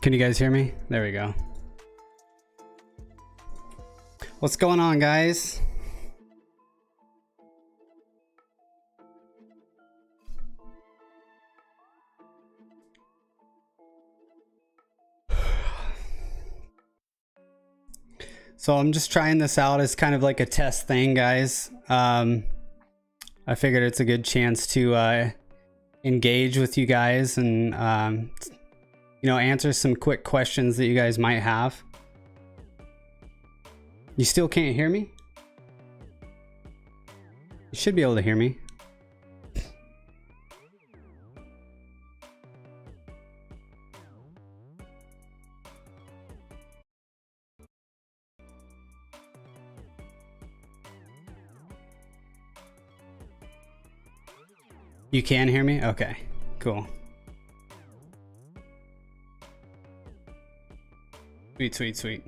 Can you guys hear me? There we go. What's going on, guys? So I'm just trying this out as kind of like a test thing, guys. I figured it's a good chance to engage with you guys and you know, answer some quick questions that you guys might have. You still can't hear me? You should be able to hear me. You can hear me? Okay, cool. Sweet, sweet, sweet.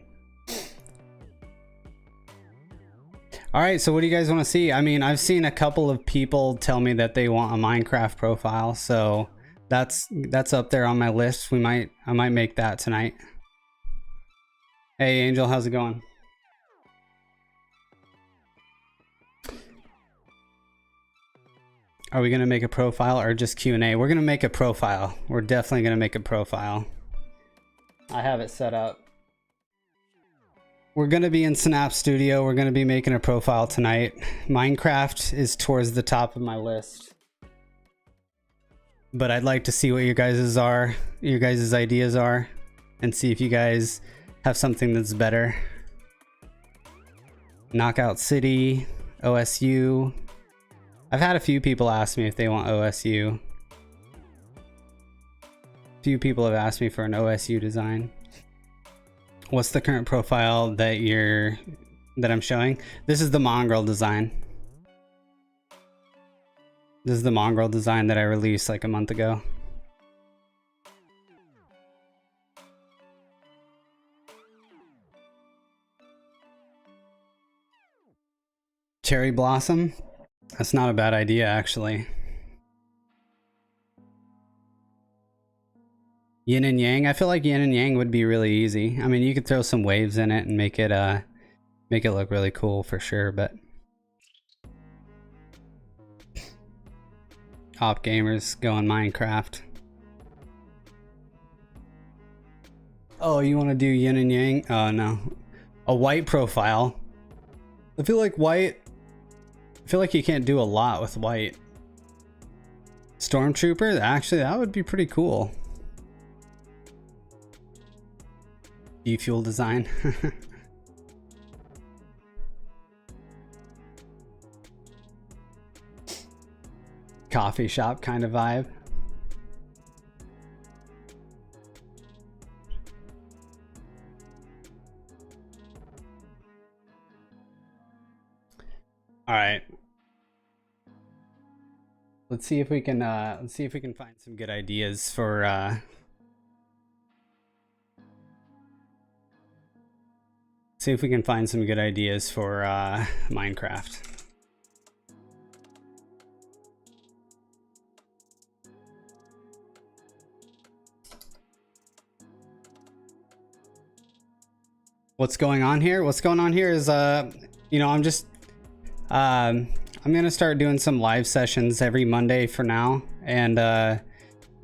All right, so what do you guys want to see? I mean, I've seen a couple of people tell me that they want a Minecraft profile, so that's up there on my list. I might make that tonight. Hey Angel, how's it going? Are we gonna make a profile or just Q&A? We're gonna make a profile. We're definitely gonna make a profile. I have it set up. We're gonna be in Snap Studio. We're gonna be making a profile tonight. Minecraft is towards the top of my list, but I'd like to see what your guys' ideas are, and see if you guys have something that's better. Knockout City, OSU. I've had a few people ask me if they want OSU. Few people have asked me for an OSU design. What's the current profile that I'm showing? This is the mongrel design. This is the mongrel design that I released like a month ago. Cherry blossom? That's not a bad idea, actually. Yin and yang. I feel like yin and yang would be really easy. I mean, you could throw some waves in it and make it look really cool for sure. But Op Gamers going Minecraft. Oh, you want to do yin and yang? Oh no, a white profile. I feel like white. I feel like you can't do a lot with white. Stormtrooper? Actually, that would be pretty cool. E-fuel design. Coffee shop kind of vibe. All right. Let's see if we can find some good ideas for see if we can find some good ideas for Minecraft. What's going on here? What's going on here is you know, I'm gonna start doing some live sessions every Monday for now, and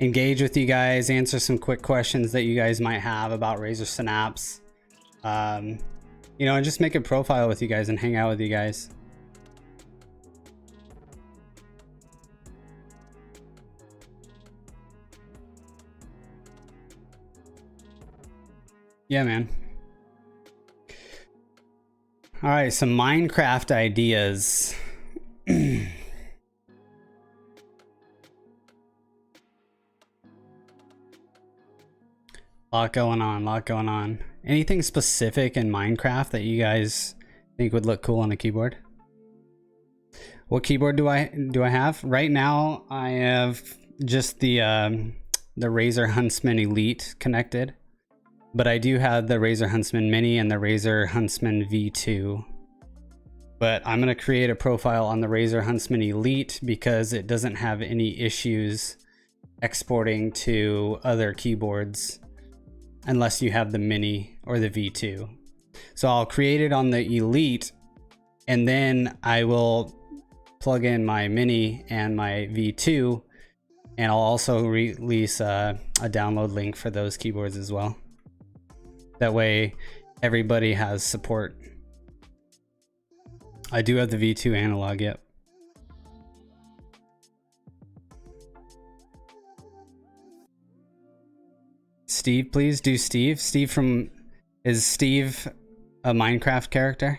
engage with you guys, answer some quick questions that you guys might have about Razer Synapse. You know, and just make a profile with you guys and hang out with you guys. Yeah, man. All right, some Minecraft ideas. Lot going on. Anything specific in Minecraft that you guys think would look cool on a keyboard? What keyboard do I have? Right now I have just the Razer Huntsman Elite connected, but I do have the Razer Huntsman Mini and the Razer Huntsman V2. But I'm going to create a profile on the Razer Huntsman Elite because it doesn't have any issues exporting to other keyboards. unless you have the Mini or the V2. So I'll create it on the Elite, and then I will plug in my Mini and my V2, and I'll also release a download link for those keyboards as well. That way everybody has support. I do have the V2 analog, yep. Steve, please do Steve. Steve from... Is Steve a Minecraft character?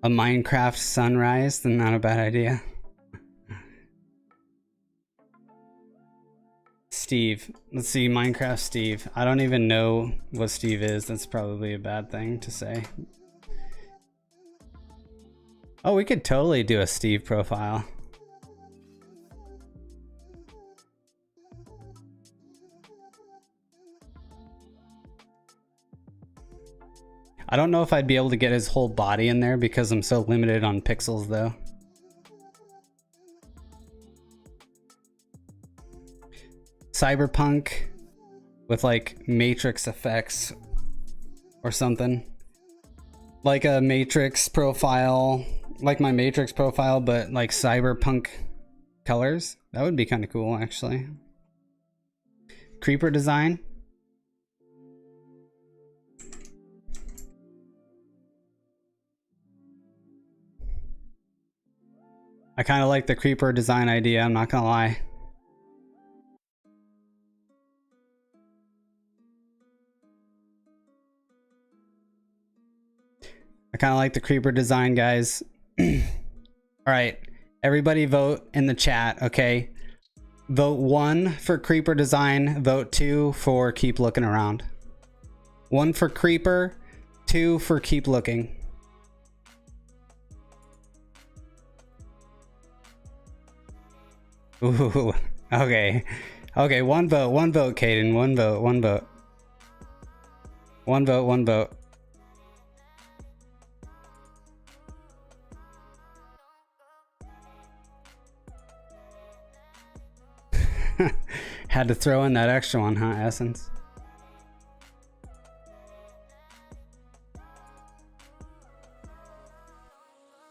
A Minecraft sunrise? Then not a bad idea. Steve. Let's see, Minecraft Steve. I don't even know what Steve is. That's probably a bad thing to say. Oh, we could totally do a Steve profile. I don't know if I'd be able to get his whole body in there because I'm so limited on pixels though. Cyberpunk with like matrix effects or something. Like a matrix profile, like my matrix profile, but like cyberpunk colors. That would be kind of cool actually. Creeper design. I kind of like the creeper design idea, I'm not gonna lie. I kind of like the creeper design, guys. All right, everybody vote in the chat, okay? Vote 1 for creeper design, vote 2 for keep looking around. 1 for creeper, 2 for keep looking. Ooh, okay. Okay, one vote, Caden. One vote. One vote. Had to throw in that extra one, huh, Essence?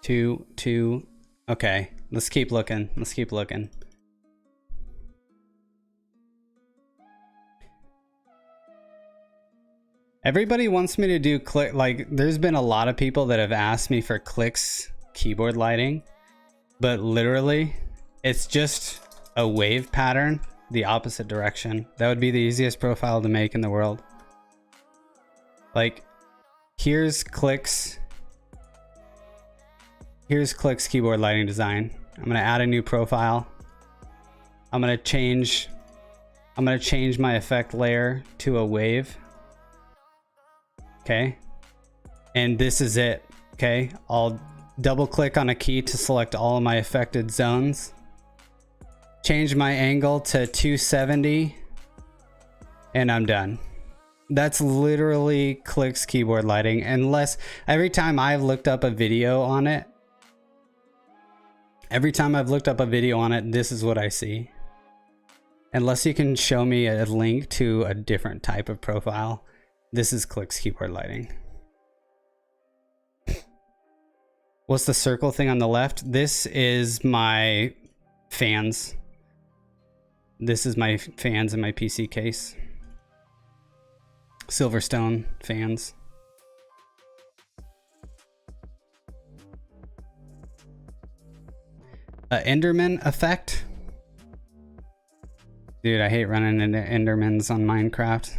Two. Okay, let's keep looking. Everybody wants me to do Clix. Like, there's been a lot of people that have asked me for Clix keyboard lighting, but literally, it's just a wave pattern the opposite direction. That would be the easiest profile to make in the world. Like, here's Clix keyboard lighting design. I'm gonna add a new profile. I'm gonna change my effect layer to a wave. Okay, and this is it. Okay, I'll double click on a key to select all of my affected zones. Change my angle to 270, and I'm done. That's literally Clix keyboard lighting. Unless every time I've looked up a video on it, this is what I see. Unless you can show me a link to a different type of profile, this is Clix keyboard lighting. What's the circle thing on the left? This is my fans. This is my fans in my PC case. Silverstone fans. Enderman effect. Dude, I hate running into Endermans on Minecraft.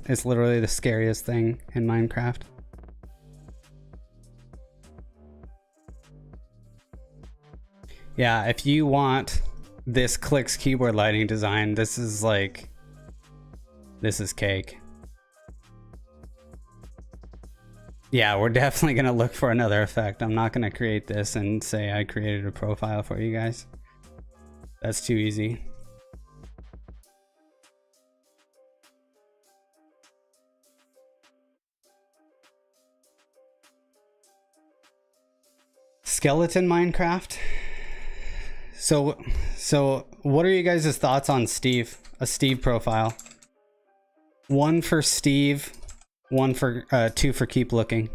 It's literally the scariest thing in Minecraft. Yeah, if you want this Clix keyboard lighting design, this is cake. Yeah, we're definitely gonna look for another effect. I'm not gonna create this and say I created a profile for you guys. That's too easy. Skeleton Minecraft. So what are you guys' thoughts on Steve? A Steve profile. 1 for Steve, 2 for Keep Looking.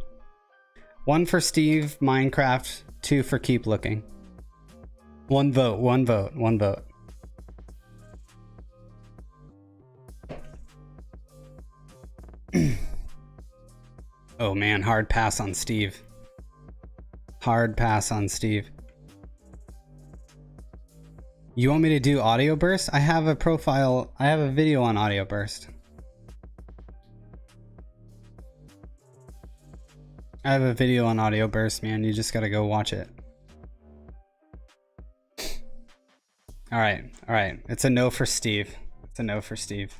1 for Steve, Minecraft, 2 for Keep Looking. 1 vote, 1 vote, 1 vote. Oh man, hard pass on Steve. Hard pass on Steve. You want me to do audio burst? I have a profile, I have a video on audio burst. I have a video on audio burst, man. You just gotta go watch it. All right. It's a no for Steve. It's a no for Steve.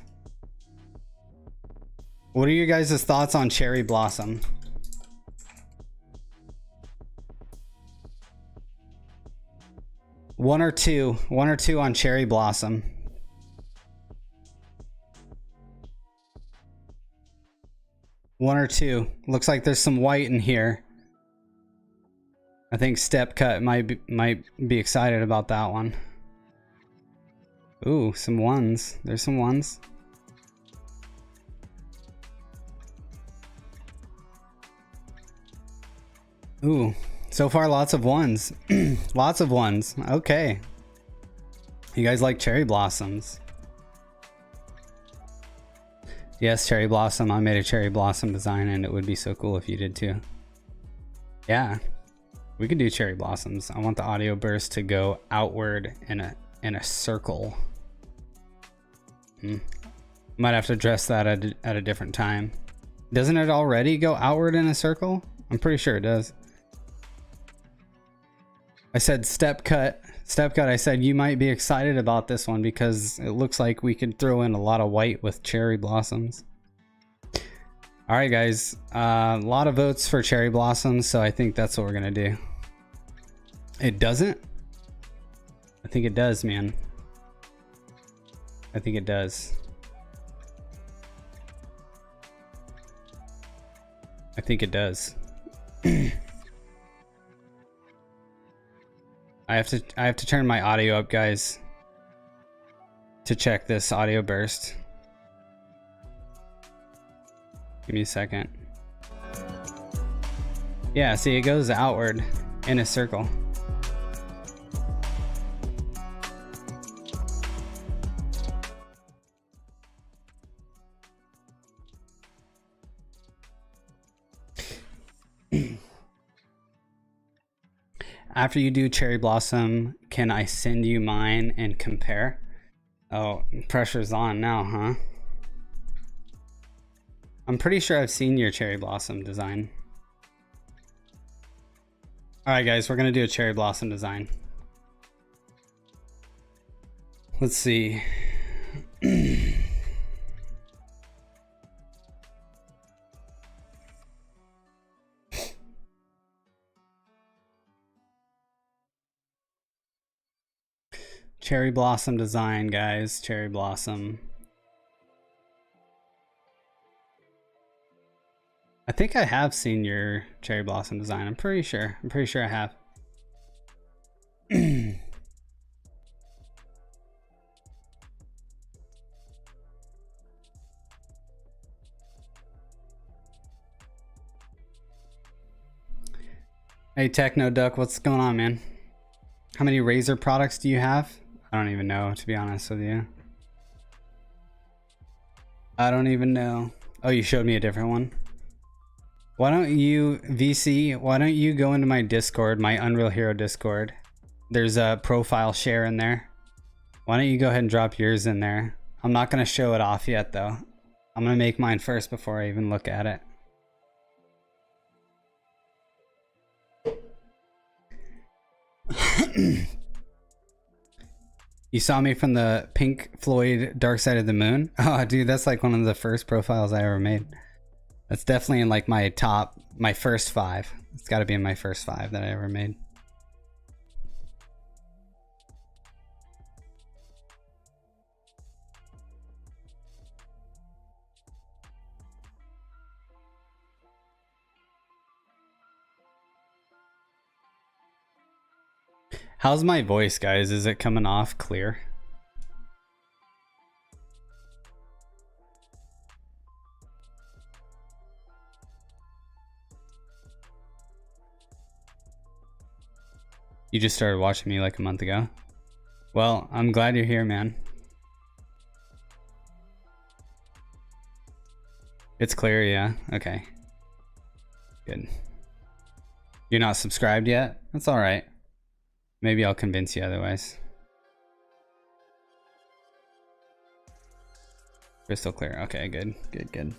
What are your guys' thoughts on Cherry Blossom? One or two on Cherry Blossom. One or two. Looks like there's some white in here. I think Step Cut might be excited about that one. Ooh, some ones. There's some ones. Ooh, so far lots of ones. Lots of ones. Okay. You guys like cherry blossoms? Yes, cherry blossom. I made a cherry blossom design and it would be so cool if you did too. Yeah, we could do cherry blossoms. I want the audio burst to go outward in a circle. Might have to address that at a different time. Doesn't it already go outward in a circle? I'm pretty sure it does. I said Step Cut. Step Cut, I said you might be excited about this one because it looks like we could throw in a lot of white with cherry blossoms. All right, guys. A lot of votes for cherry blossoms, so I think that's what we're gonna do. It doesn't? I think it does, man. I think it does. I think it does. I have to turn my audio up, guys, to check this audio burst. Give me a second. Yeah, see, it goes outward in a circle. After you do cherry blossom, can I send you mine and compare? Oh, pressure's on now, huh? I'm pretty sure I've seen your cherry blossom design. All right, guys, we're gonna do a cherry blossom design. Let's see. Cherry blossom design, guys. Cherry blossom. I think I have seen your cherry blossom design. I'm pretty sure. I'm pretty sure I have. Hey, Techno Duck, what's going on, man? How many Razer products do you have? I don't even know, to be honest with you. I don't even know. Oh, you showed me a different one. Why don't you, VC, why don't you go into my Discord, my Unreal Hero Discord? There's a profile share in there. Why don't you go ahead and drop yours in there? I'm not going to show it off yet, though. I'm going to make mine first before I even look at it. You saw me from the Pink Floyd Dark Side of the Moon? Oh, dude, that's like one of the first profiles I ever made. That's definitely in like my first 5. It's got to be in my first 5 that I ever made. How's my voice, guys? Is it coming off clear? You just started watching me like a month ago. Well, I'm glad you're here, man. It's clear, yeah. Okay. Good. You're not subscribed yet? That's all right. Maybe I'll convince you otherwise. Crystal clear. Okay, good. Good, good.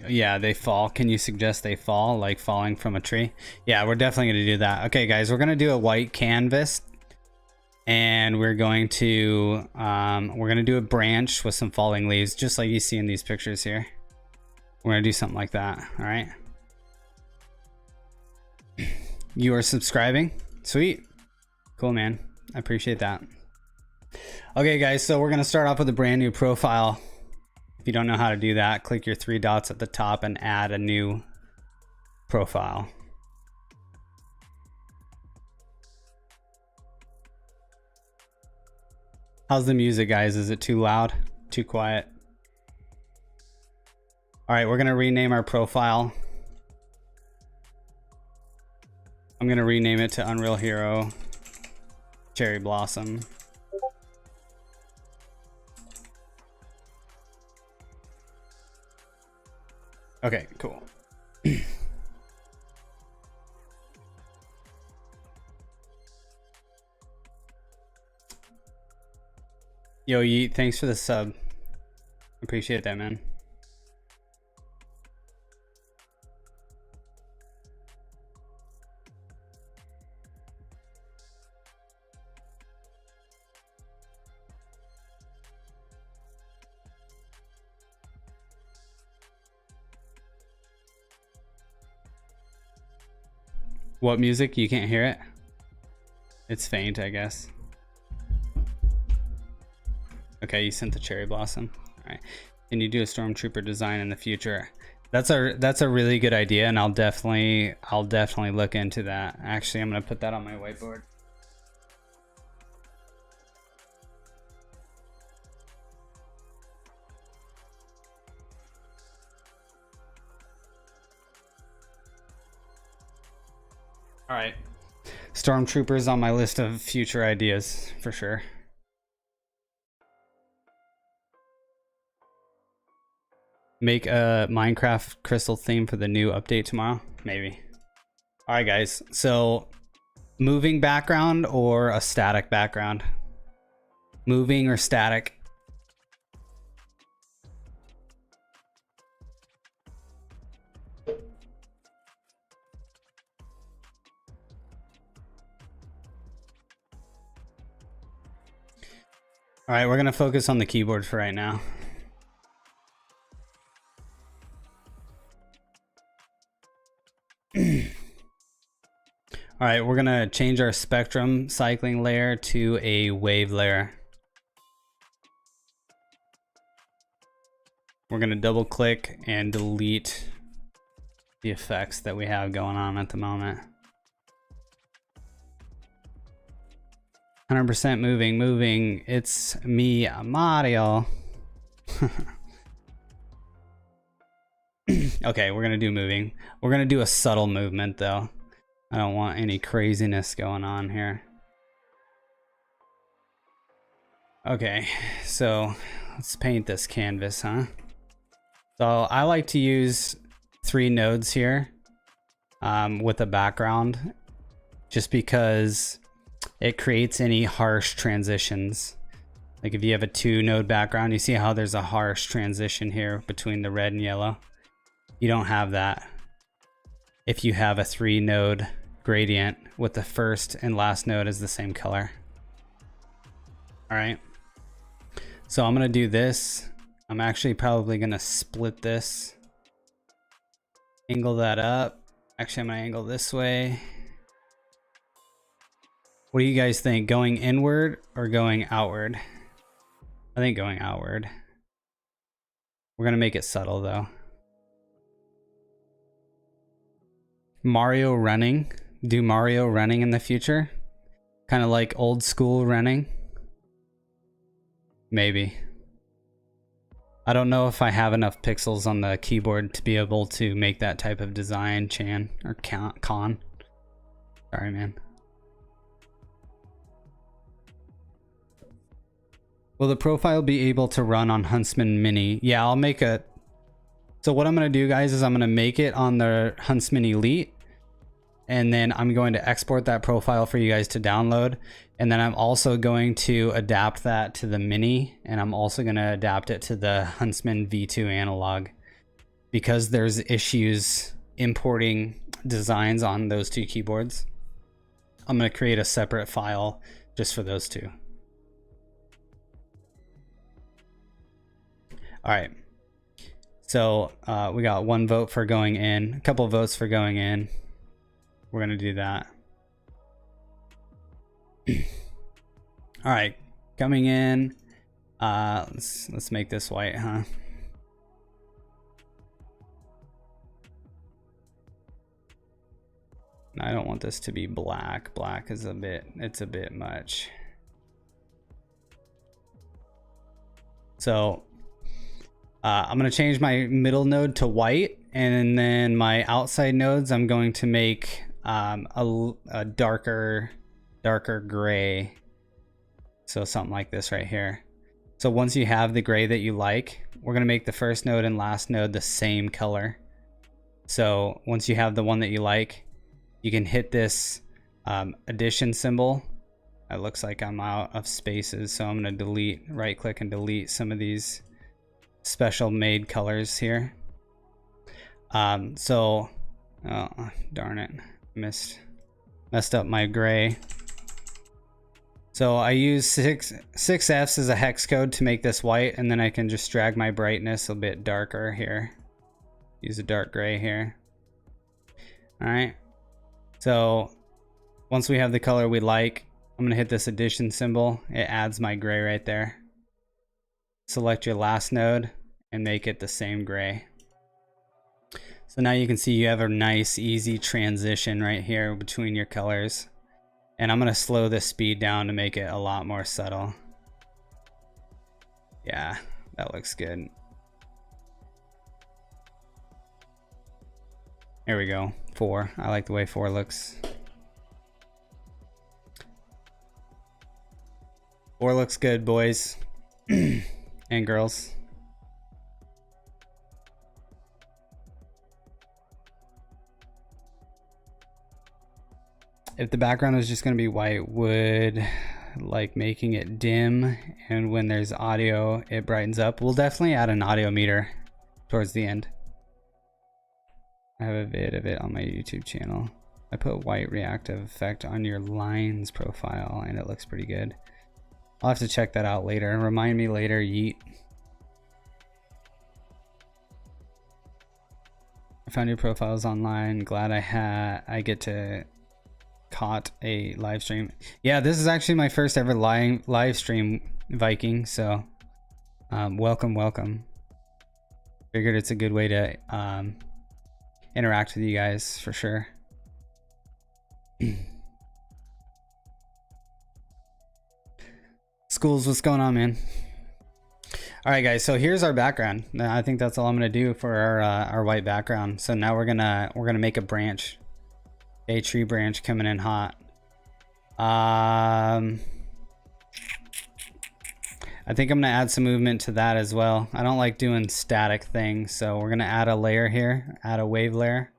Yeah, they fall. Can you suggest they fall, like falling from a tree? Yeah, we're definitely going to do that. Okay, guys, we're going to do a white canvas. And we're going to do a branch with some falling leaves, just like you see in these pictures here. We're gonna do something like that. All right. You are subscribing. Sweet. Cool, man. I appreciate that. Okay, guys. So we're gonna start off with a brand new profile. If you don't know how to do that, click your 3 dots at the top and add a new profile. How's the music, guys? Is it too loud? Too quiet? All right, we're gonna rename our profile. I'm gonna rename it to Unreal Hero Cherry Blossom. Okay, cool. Yo, Yeet, thanks for the sub. Appreciate that, man. What music? You can't hear it? It's faint, I guess. Okay, you sent the cherry blossom. All right. Can you do a stormtrooper design in the future? That's a really good idea, and I'll definitely look into that. Actually, I'm gonna put that on my whiteboard. All right. Stormtroopers on my list of future ideas for sure. Make a Minecraft crystal theme for the new update tomorrow? Maybe. All right, guys. So moving background or a static background? Moving or static? All right, we're going to focus on the keyboard for right now. All right, we're gonna change our spectrum cycling layer to a wave layer. We're gonna double click and delete the effects that we have going on at the moment. 100% moving. It's me, Mario. Okay, we're gonna do moving. We're gonna do a subtle movement though. I don't want any craziness going on here. Okay, so let's paint this canvas, huh? So I like to use 3 nodes here with a background, just because it creates any harsh transitions. Like if you have a 2-node background, you see how there's a harsh transition here between the red and yellow. You don't have that if you have a 3-node gradient with the first and last node as the same color. All right, so I'm gonna do this. I'm actually probably gonna split this, angle that up. Actually, I'm gonna angle this way. What do you guys think? Going inward or going outward? I think going outward. We're gonna make it subtle though. Mario running. Do Mario running in the future? Kind of like old school running? Maybe. I don't know if I have enough pixels on the keyboard to be able to make that type of design, Chan, or Con. Sorry, man. Will the profile be able to run on Huntsman Mini? Yeah, I'll make a... So what I'm going to do, guys, is I'm going to make it on the Huntsman Elite. And then I'm going to export that profile for you guys to download. And then I'm also going to adapt that to the Mini. And I'm also going to adapt it to the Huntsman V2 analog. Because there's issues importing designs on those two keyboards, I'm going to create a separate file just for those two. All right. So we got 1 vote for going in, a couple of votes for going in. We're going to do that. All right, coming in. Let's make this white, huh? I don't want this to be black. Black is it's a bit much. So I'm going to change my middle node to white, and then my outside nodes I'm going to make a darker gray. So something like this right here. So once you have the gray that you like, we're going to make the first node and last node the same color. So once you have the one that you like, you can hit this addition symbol. It looks like I'm out of spaces, so I'm going to delete, right click and delete some of these special made colors here. Oh darn it, messed up my gray. So I use 6Fs as a hex code to make this white, and then I can just drag my brightness a bit darker here. Use a dark gray here. All right. So once we have the color we like, I'm gonna hit this addition symbol. It adds my gray right there. Select your last node and make it the same gray. So now you can see you have a nice easy transition right here between your colors. And I'm gonna slow this speed down to make it a lot more subtle. Yeah, that looks good. There we go, 4. I like the way 4 looks. 4 looks good, boys and girls. If the background is just going to be white, would like making it dim, and when there's audio it brightens up. We'll definitely add an audio meter towards the end. I have a vid of it on my YouTube channel. I put white reactive effect on your lines profile and it looks pretty good. I'll have to check that out later. Remind me later, yeet. I found your profiles online. Glad I get to caught a live stream. Yeah, this is actually my first ever live stream, Viking, so welcome. Figured it's a good way to interact with you guys for sure. Schools, what's going on, man? All right, guys, so here's our background. I think that's all I'm gonna do for our white background. So now we're gonna make a branch, a tree branch coming in hot. I think I'm gonna add some movement to that as well. I don't like doing static things, so we're gonna add a layer here, add a wave layer.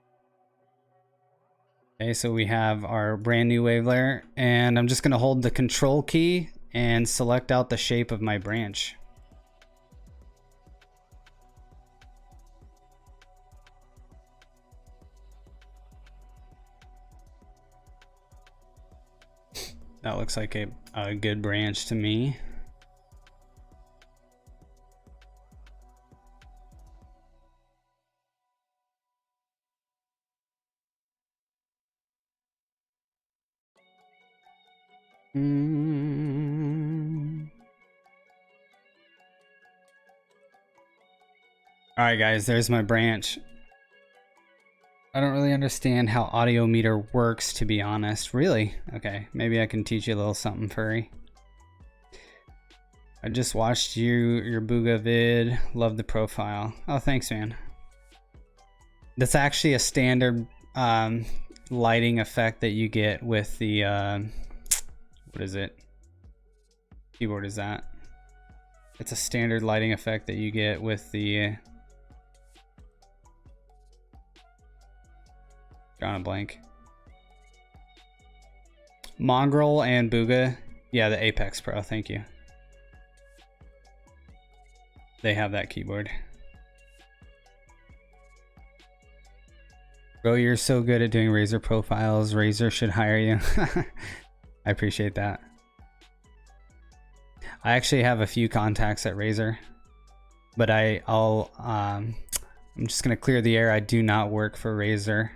Okay, so we have our brand new wave layer, and I'm just gonna hold the control key and select out the shape of my branch. That looks like a good branch to me. All right, guys, there's my branch. I don't really understand how audio meter works, to be honest. Really? Okay, maybe I can teach you a little something, furry. I just watched your Booga vid. Love the profile. Oh, thanks, man. That's actually a standard lighting effect that you get with the what is it? Keyboard is that? It's a standard lighting effect that you get with the drawing a blank. Mongrel and Booga. Yeah, the Apex Pro, thank you. They have that keyboard. Bro, you're so good at doing Razer profiles. Razer should hire you. I appreciate that. I actually have a few contacts at Razer, but I'm just gonna clear the air. I do not work for Razer.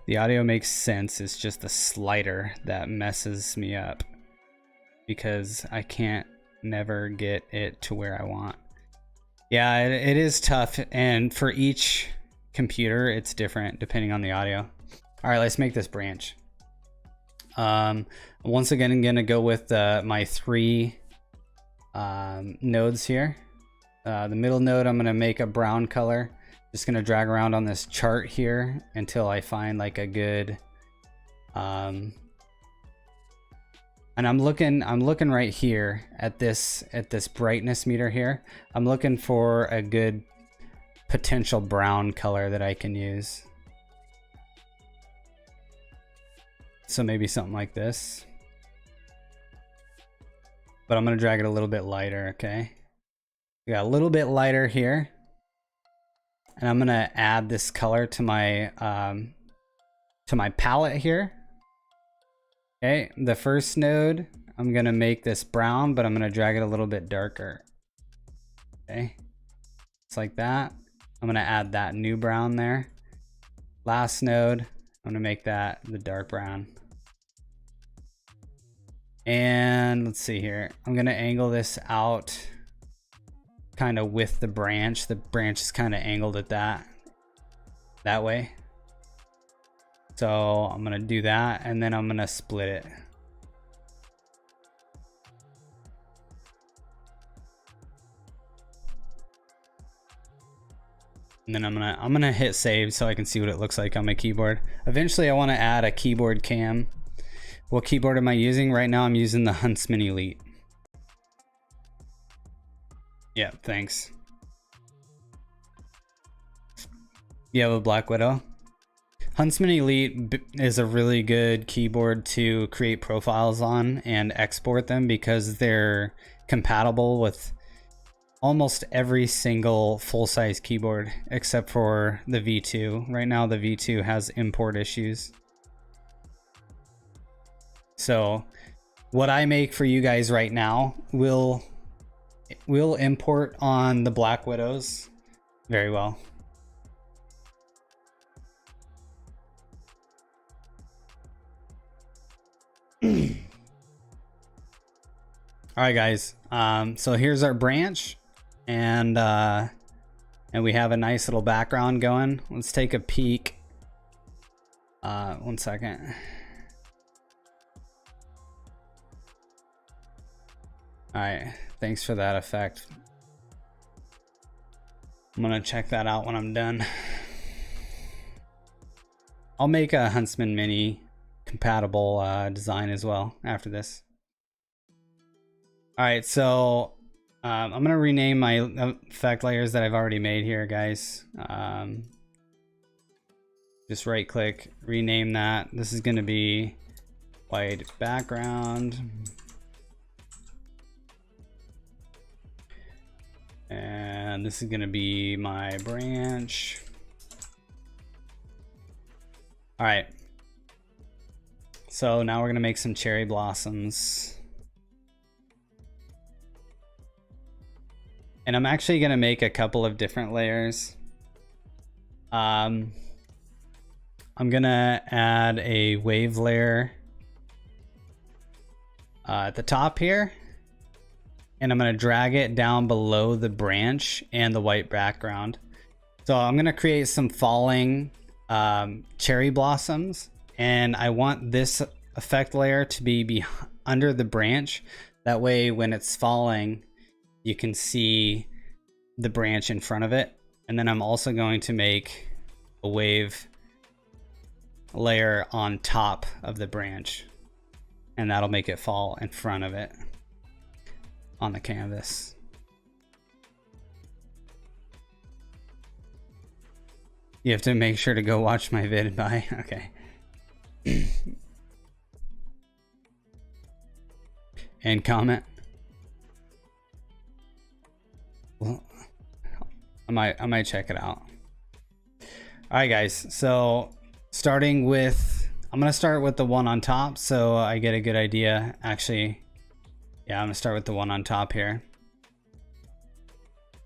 The audio makes sense. It's just the slider that messes me up because I can't never get it to where I want. Yeah, it is tough, and for each computer it's different depending on the audio. All right, let's make this branch. Once again, I'm gonna go with my 3 nodes here. The middle node, I'm gonna make a brown color. Just gonna drag around on this chart here until I find like a good and I'm looking right here at this brightness meter here. I'm looking for a good potential brown color that I can use. So maybe something like this. But I'm gonna drag it a little bit lighter, okay? We got a little bit lighter here. And I'm gonna add this color to my palette here. Okay, the first node, I'm gonna make this brown, but I'm gonna drag it a little bit darker. Okay, it's like that. I'm gonna add that new brown there. Last node, I'm gonna make that the dark brown. And let's see here. I'm gonna angle this out kind of with the branch. The branch is kind of angled at that way. So I'm gonna do that, and then I'm gonna split it. And then I'm gonna hit save so I can see what it looks like on my keyboard. Eventually I want to add a keyboard cam. What keyboard am I using? Right now I'm using the Huntsman Elite. Yeah, thanks. You have a Black Widow? Huntsman Elite is a really good keyboard to create profiles on and export them because they're compatible with almost every single full-size keyboard except for the V2. Right now the V2 has import issues. So what I make for you guys right now will import on the Black Widows very well. All right, guys. So here's our branch, and we have a nice little background going. Let's take a peek. 1 second. All right. Thanks for that effect. I'm gonna check that out when I'm done. I'll make a Huntsman Mini compatible design as well after this. All right, so I'm gonna rename my effect layers that I've already made here, guys. Just right click, rename that. This is gonna be white background. And this is gonna be my branch. All right. So now we're gonna make some cherry blossoms. And I'm actually gonna make a couple of different layers. I'm gonna add a wave layer at the top here. And I'm gonna drag it down below the branch and the white background. So I'm gonna create some falling cherry blossoms, and I want this effect layer to be under the branch. That way when it's falling, you can see the branch in front of it. And then I'm also going to make a wave layer on top of the branch, and that'll make it fall in front of it on the canvas. You have to make sure to go watch my vid by. Okay. And comment. Well, I might check it out. All right, guys. So starting with, I'm gonna start with the one on top so I get a good idea. Actually, yeah, I'm gonna start with the one on top here.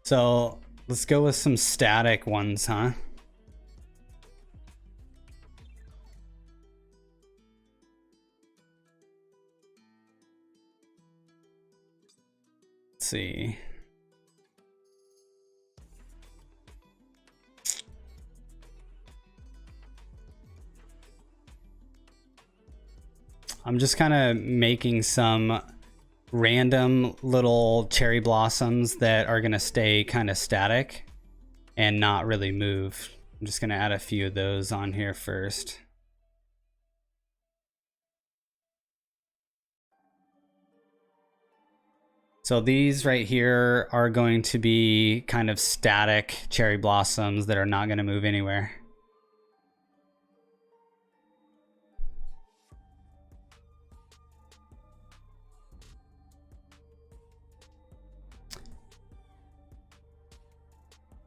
So let's go with some static ones, huh? Let's see. I'm just kind of making some random little cherry blossoms that are going to stay kind of static and not really move. I'm just going to add a few of those on here first. So these right here are going to be kind of static cherry blossoms that are not going to move anywhere.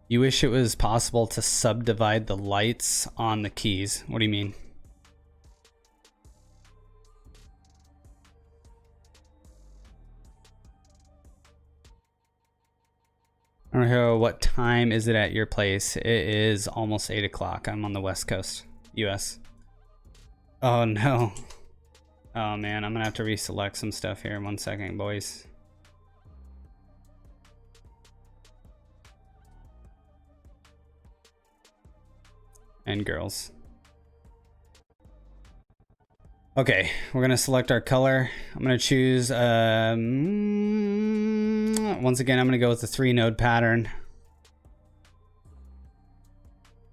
You wish it was possible to subdivide the lights on the keys. What do you mean? I don't know what time is it at your place. It is almost 8 o'clock. I'm on the West Coast, US. Oh no. Oh man, I'm gonna have to reselect some stuff here in 1 second, boys. And girls. Okay, we're gonna select our color. I'm gonna choose, once again, I'm gonna go with the 3-node pattern.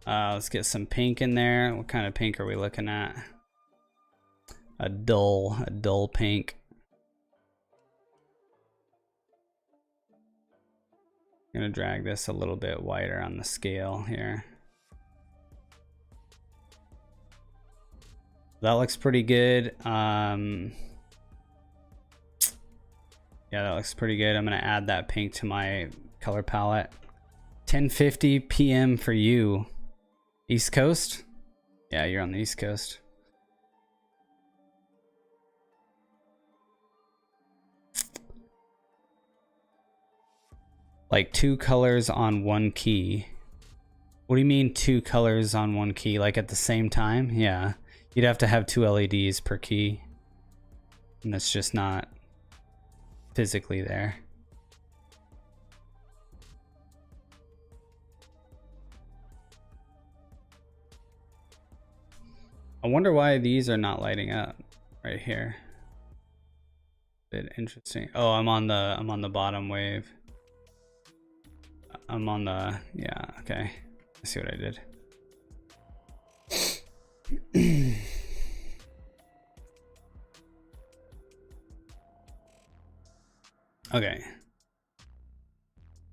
Let's get some pink in there. What kind of pink are we looking at? A dull pink. I'm gonna drag this a little bit wider on the scale here. That looks pretty good. Yeah, that looks pretty good. I'm gonna add that pink to my color palette. 10:50 p.m. for you. East Coast? Yeah, you're on the East Coast. Like 2 colors on 1 key. What do you mean 2 colors on 1 key? Like at the same time? Yeah. You'd have to have 2 LEDs per key. And that's just not physically there. I wonder why these are not lighting up right here. Bit interesting. Oh, I'm on the bottom wave. I'm on the, yeah, okay. I see what I did. Okay.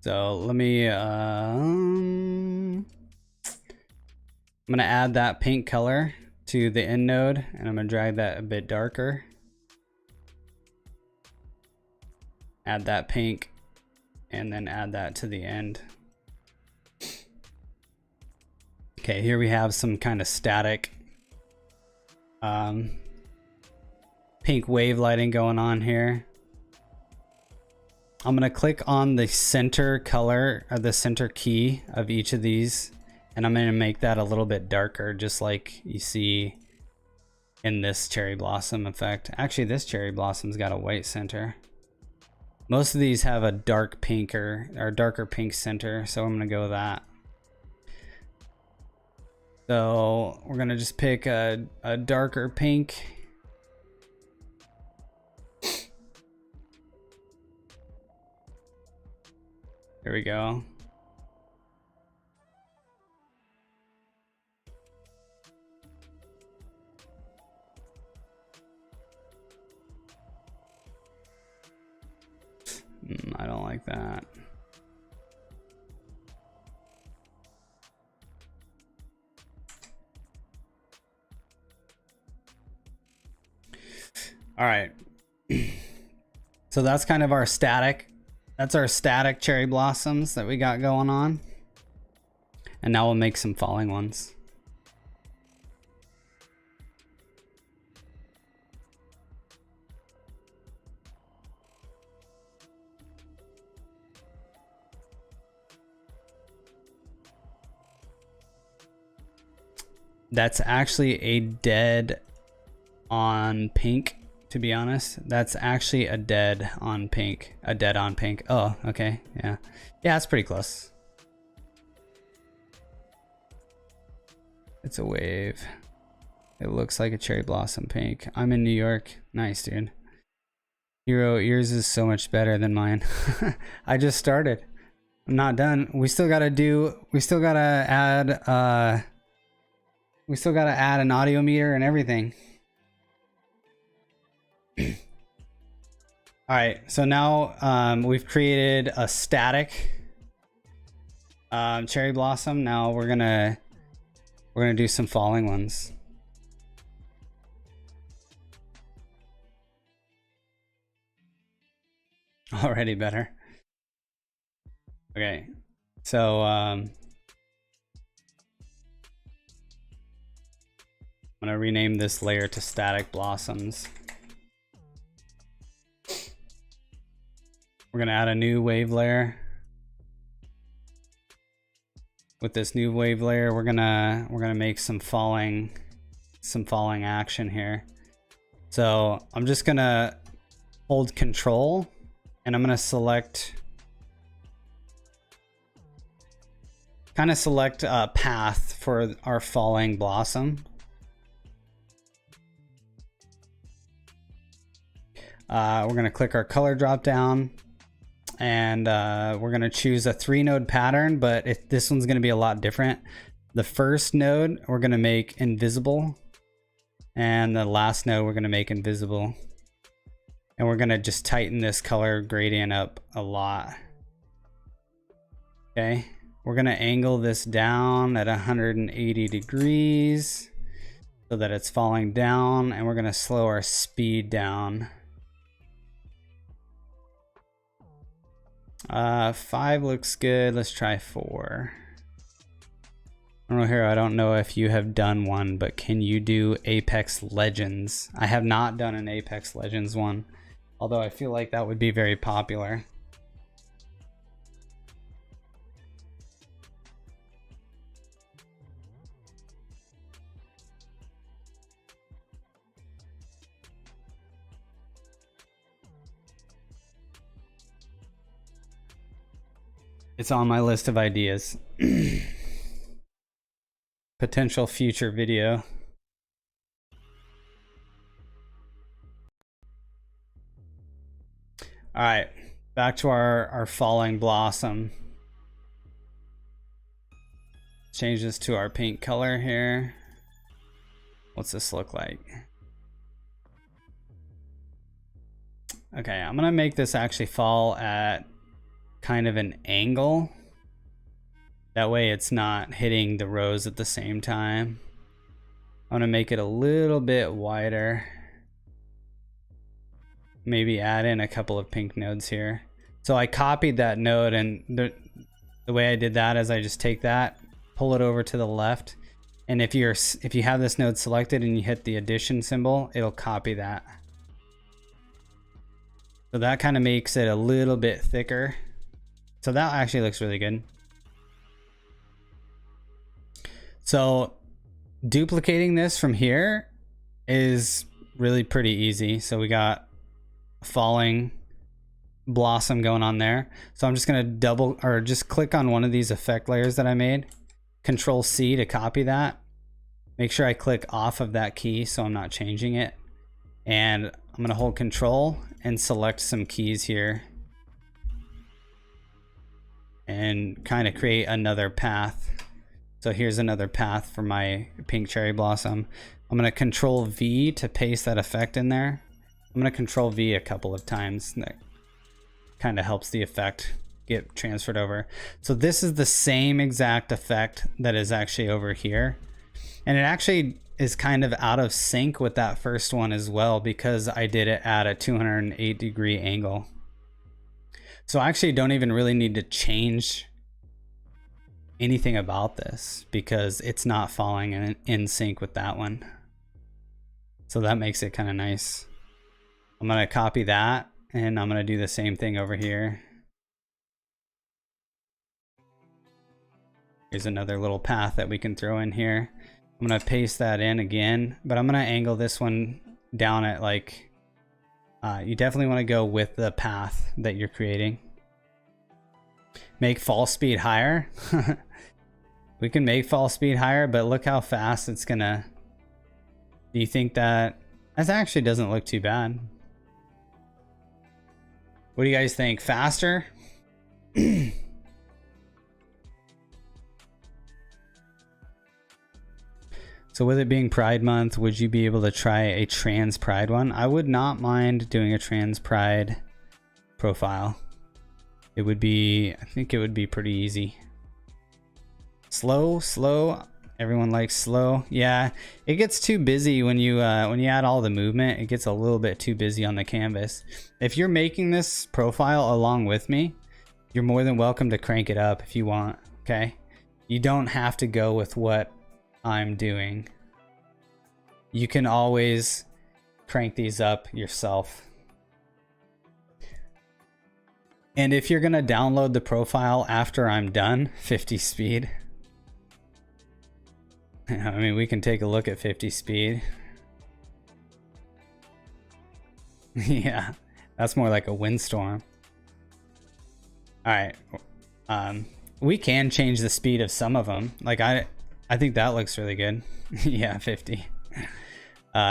So let me, I'm gonna add that pink color to the end node, and I'm gonna drag that a bit darker. Add that pink, and then add that to the end. Okay, here we have some kind of static pink wave lighting going on here. I'm gonna click on the center color or the center key of each of these, and I'm gonna make that a little bit darker, just like you see in this cherry blossom effect. Actually, this cherry blossom's got a white center. Most of these have a dark pink or darker pink center, so I'm gonna go with that. So we're gonna just pick a darker pink. There we go. I don't like that. All right. So that's kind of our static. That's our static cherry blossoms that we got going on. And now we'll make some falling ones. That's actually a dead on pink, to be honest. That's actually a dead on pink. A dead on pink. Oh, okay. Yeah. Yeah, it's pretty close. It's a wave. It looks like a cherry blossom pink. I'm in New York. Nice, dude. Hero, yours is so much better than mine. I just started. I'm not done. We still gotta add an audio meter and everything. All right, so now we've created a static cherry blossom. Now we're gonna do some falling ones. Already better. Okay, so I'm gonna rename this layer to static blossoms. We're gonna add a new wave layer. With this new wave layer, we're gonna make some falling action here. So I'm just gonna hold Control, and I'm gonna select a path for our falling blossom. We're gonna click our color drop down, and we're gonna choose a 3-node pattern, but this one's gonna be a lot different. The first node we're gonna make invisible, and the last node we're gonna make invisible. And we're gonna just tighten this color gradient up a lot. Okay, we're gonna angle this down at 180 degrees so that it's falling down, and we're gonna slow our speed down. 5 looks good. Let's try 4. I don't know, here, I don't know if you have done one, but can you do Apex Legends? I have not done an Apex Legends one, although I feel like that would be very popular. It's on my list of ideas. Potential future video. All right, back to our falling blossom. Change this to our pink color here. What's this look like? Okay, I'm gonna make this actually fall at kind of an angle. That way it's not hitting the rows at the same time. I'm gonna make it a little bit wider. Maybe add in a couple of pink nodes here. So I copied that node, and the way I did that is I just take that, pull it over to the left, and if you have this node selected and you hit the addition symbol, it'll copy that. So that kind of makes it a little bit thicker. So that actually looks really good. So duplicating this from here is really pretty easy. So we got a falling blossom going on there. So I'm just gonna just click on one of these effect layers that I made. Control C to copy that. Make sure I click off of that key so I'm not changing it. And I'm going to hold Control and select some keys here. And kind of create another path. So here's another path for my pink cherry blossom. I'm going to Control V to paste that effect in there. I'm going to Control V a couple of times. That kind of helps the effect get transferred over. So this is the same exact effect that is actually over here. And it actually is kind of out of sync with that first one as well, because I did it at a 208-degree angle. So I actually don't even really need to change anything about this because it's not falling in sync with that one. So that makes it kind of nice. I'm going to copy that and I'm going to do the same thing over here. Here's another little path that we can throw in here. I'm going to paste that in again, but I'm going to angle this one down at like, you definitely want to go with the path that you're creating. Make fall speed higher. We can make fall speed higher, but look how fast it's gonna. Do you think that actually doesn't look too bad? What do you guys think? Faster? So with it being Pride Month, would you be able to try a trans Pride one? I would not mind doing a trans Pride profile. It would be, I think it would be pretty easy. Slow. Everyone likes slow. Yeah, it gets too busy when you add all the movement. It gets a little bit too busy on the canvas. If you're making this profile along with me, you're more than welcome to crank it up if you want. Okay, you don't have to go with what I'm doing. You can always crank these up yourself. And if you're gonna download the profile after I'm done, 50 speed. I mean, we can take a look at 50 speed. Yeah, that's more like a windstorm. All right, we can change the speed of some of them. Like I think that looks really good. Yeah, 50.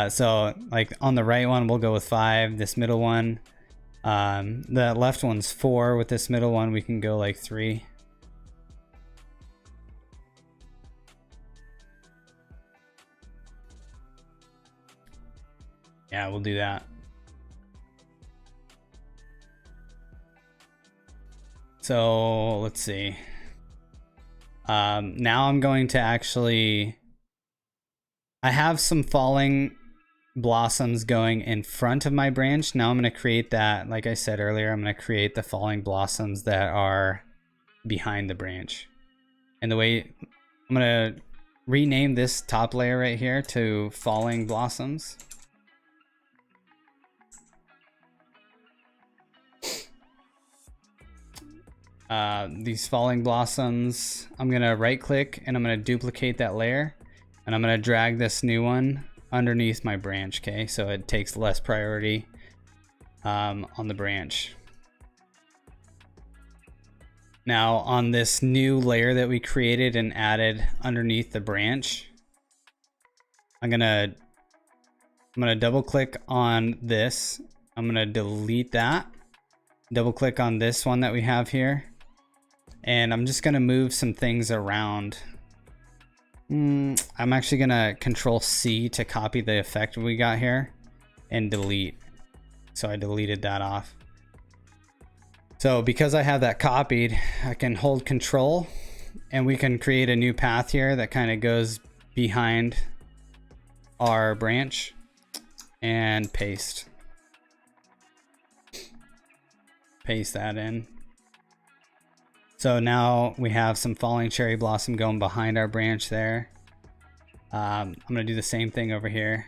So like on the right one, we'll go with 5. This middle one, the left one's 4. With this middle one, we can go like 3. Yeah, we'll do that. So let's see. Now I'm going to actually, I have some falling blossoms going in front of my branch. Now I'm going to create that, like I said earlier, I'm going to create the falling blossoms that are behind the branch. And the way, I'm going to rename this top layer right here to falling blossoms. These falling blossoms, I'm gonna right click and I'm gonna duplicate that layer and I'm gonna drag this new one underneath my branch. Okay, so it takes less priority on the branch. Now on this new layer that we created and added underneath the branch, I'm gonna double click on this. I'm gonna delete that. Double click on this one that we have here. And I'm just gonna move some things around. I'm actually gonna Control C to copy the effect we got here and delete. So I deleted that off. So because I have that copied, I can hold Control and we can create a new path here that kind of goes behind our branch and paste. Paste that in. So now we have some falling cherry blossom going behind our branch there. I'm gonna do the same thing over here.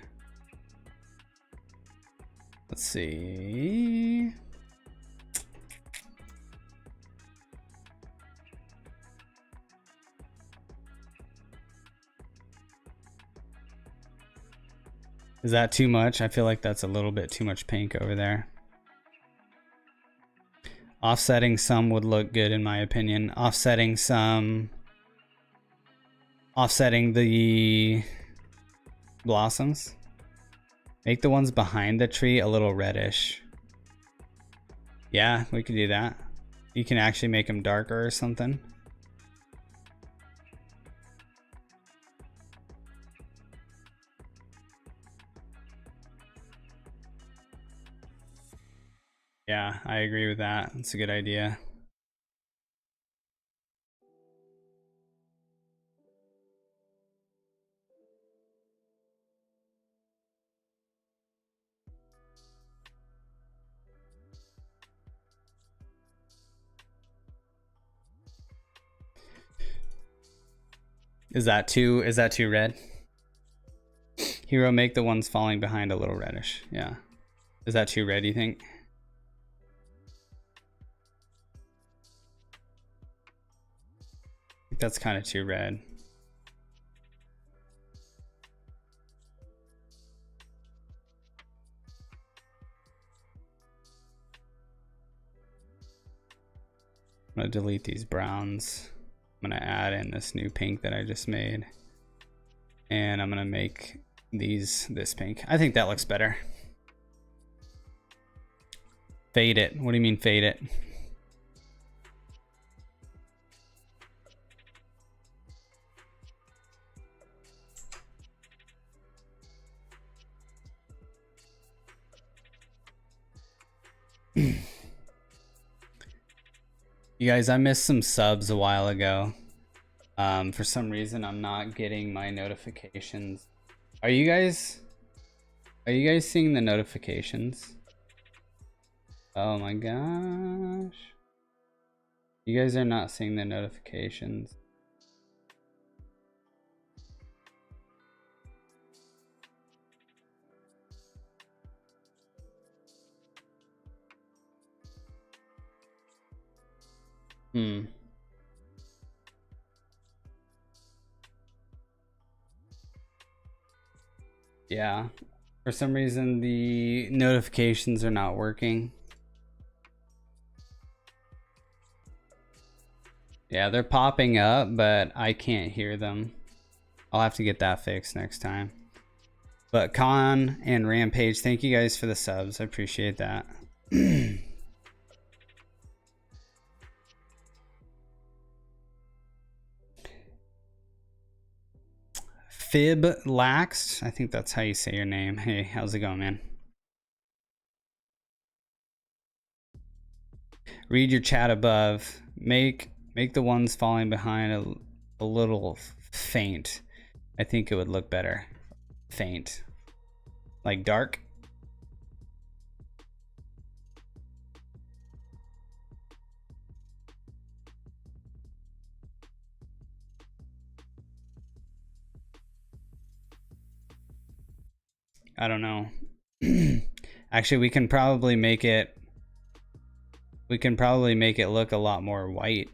Let's see. Is that too much? I feel like that's a little bit too much pink over there. Offsetting some would look good in my opinion. Offsetting the blossoms. Make the ones behind the tree a little reddish. Yeah, we could do that. You can actually make them darker or something. Yeah, I agree with that. It's a good idea. Is that too red? Hero, make the ones falling behind a little reddish. Yeah. Is that too red, you think? I think that's kind of too red. I'm gonna delete these browns. I'm gonna add in this new pink that I just made. And I'm gonna make these this pink. I think that looks better. Fade it. What do you mean fade it? You guys, I missed some subs a while ago. For some reason, I'm not getting my notifications. Are you guys seeing the notifications? Oh my gosh. You guys are not seeing the notifications. Yeah. For some reason, the notifications are not working. Yeah, they're popping up, but I can't hear them. I'll have to get that fixed next time. But Con and Rampage, thank you guys for the subs. I appreciate that. Fib Laxed, I think that's how you say your name. Hey, how's it going, man? Read your chat above. Make the ones falling behind a little faint. I think it would look better. Faint. Like dark. I don't know. Actually, we can probably make it look a lot more white.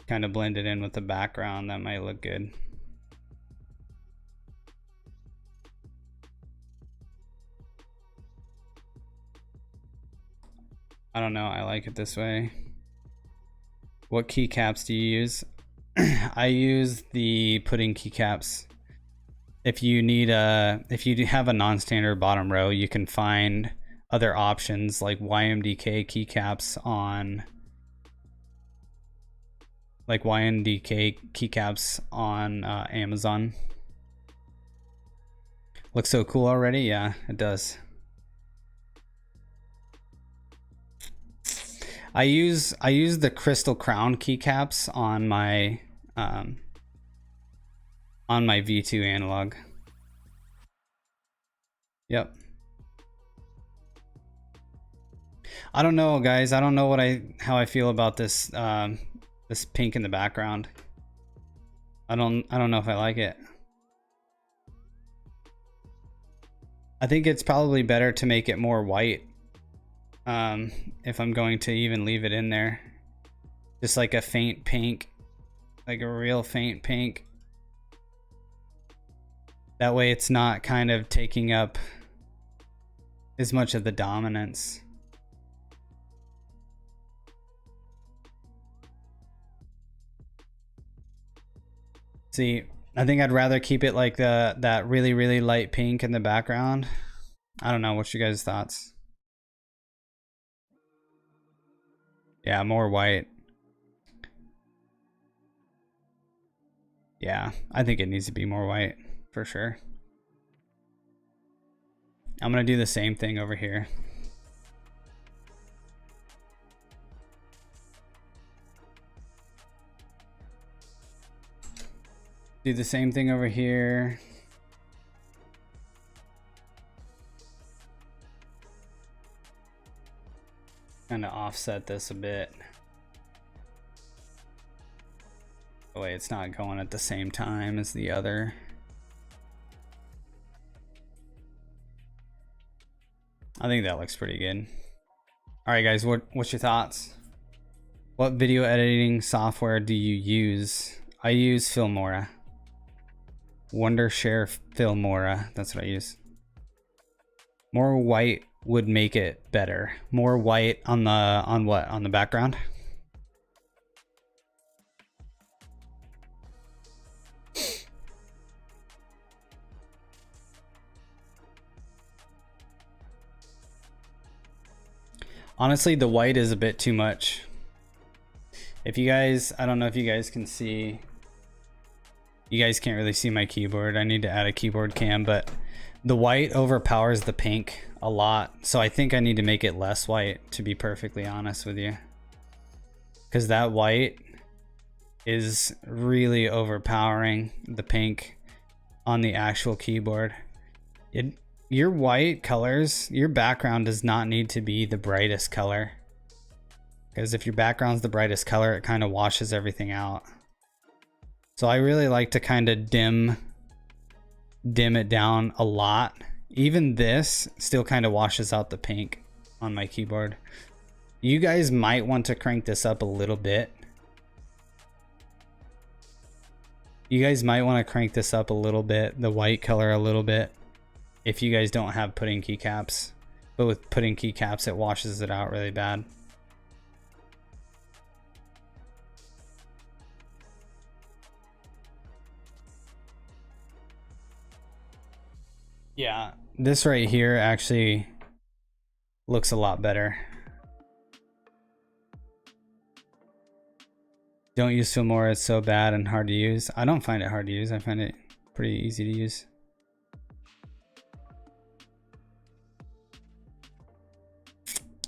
Kind of blend it in with the background. That might look good. I don't know. I like it this way. What keycaps do you use? I use the pudding keycaps. If you have a non-standard bottom row, you can find other options like YMDK keycaps on Amazon. Looks so cool already. Yeah, it does. I use the Crystal Crown keycaps on my V2 analog. Yep. I don't know, guys. I don't know how I feel about this this pink in the background. I don't know if I like it. I think it's probably better to make it more white. If I'm going to even leave it in there. Just like a faint pink. Like a real faint pink. That way it's not kind of taking up as much of the dominance. See, I think I'd rather keep it like that really, really light pink in the background. I don't know. What's your guys' thoughts? Yeah, more white. Yeah, I think it needs to be more white for sure. I'm gonna do the same thing over here. Do the same thing over here. Kind of offset this a bit. Oh wait, it's not going at the same time as the other. I think that looks pretty good. All right, guys, what's your thoughts? What video editing software do you use? I use Filmora. Wondershare Filmora, that's what I use. More white would make it better. More white on what? On the background? Honestly, the white is a bit too much. If you guys, I don't know if you guys can see, you guys can't really see my keyboard. I need to add a keyboard cam, but the white overpowers the pink a lot. So I think I need to make it less white, to be perfectly honest with you. Because that white is really overpowering the pink on the actual keyboard. Your white colors, your background does not need to be the brightest color. Because if your background's the brightest color, it kind of washes everything out. So I really like to kind of dim it down a lot. Even this still kind of washes out the pink on my keyboard. You guys might want to crank this up a little bit. You guys might want to crank this up a little bit, the white color a little bit, if you guys don't have putting keycaps. But with putting keycaps, it washes it out really bad. Yeah, this right here actually looks a lot better. Don't use Filmora, it's so bad and hard to use. I don't find it hard to use, I find it pretty easy to use.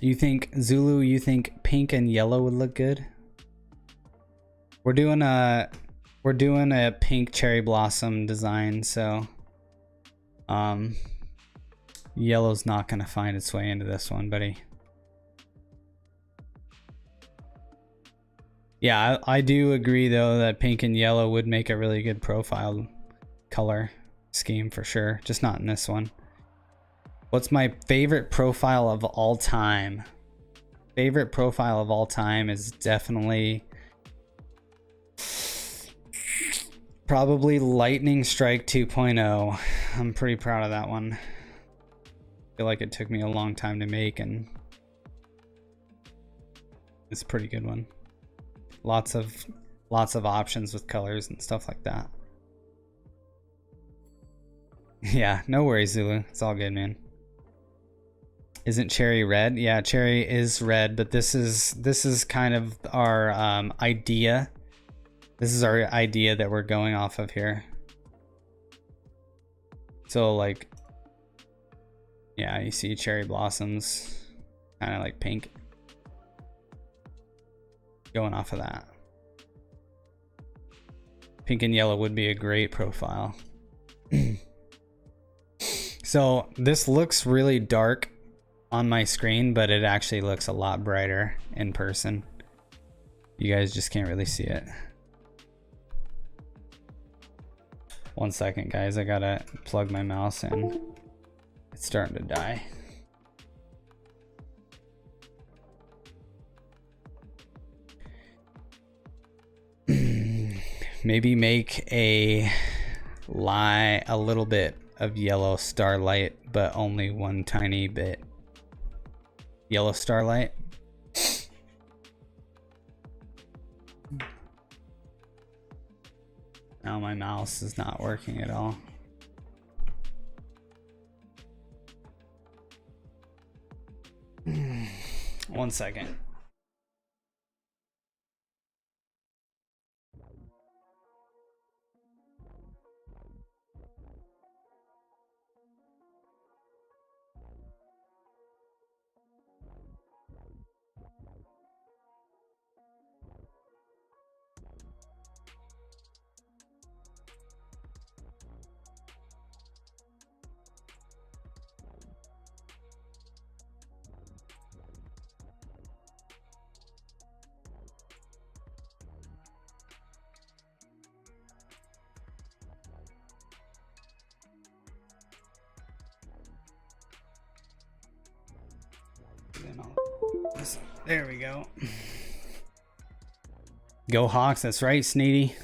You think, Zulu, you think pink and yellow would look good? We're doing a pink cherry blossom design, so yellow's not gonna find its way into this one, buddy. Yeah, I do agree though that pink and yellow would make a really good profile color scheme for sure, just not in this one. What's my favorite profile of all time? Favorite profile of all time is definitely probably Lightning Strike 2.0. I'm pretty proud of that one. I feel like it took me a long time to make, and it's a pretty good one. Lots of options with colors and stuff like that. Yeah, no worries, Zulu. It's all good, man. Isn't cherry red? Yeah, cherry is red, but this is kind of our idea. This is our idea that we're going off of here. So like, yeah, you see cherry blossoms, kind of like pink. Going off of that. Pink and yellow would be a great profile. So this looks really dark on my screen, but it actually looks a lot brighter in person. You guys just can't really see it. One second, guys, I gotta plug my mouse in. It's starting to die. Maybe make a little bit of yellow starlight, but only one tiny bit. Yellow starlight. Now my mouse is not working at all. One second. There we go. Go Hawks, that's right, Sneedy.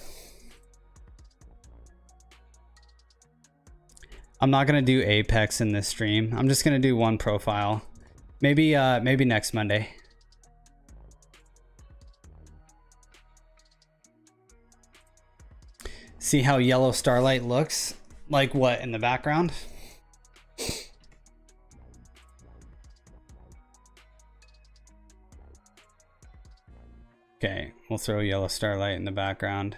I'm not gonna do Apex in this stream. I'm just gonna do one profile. Maybe maybe next Monday. See how yellow starlight looks? Like what in the background? Okay, we'll throw yellow starlight in the background.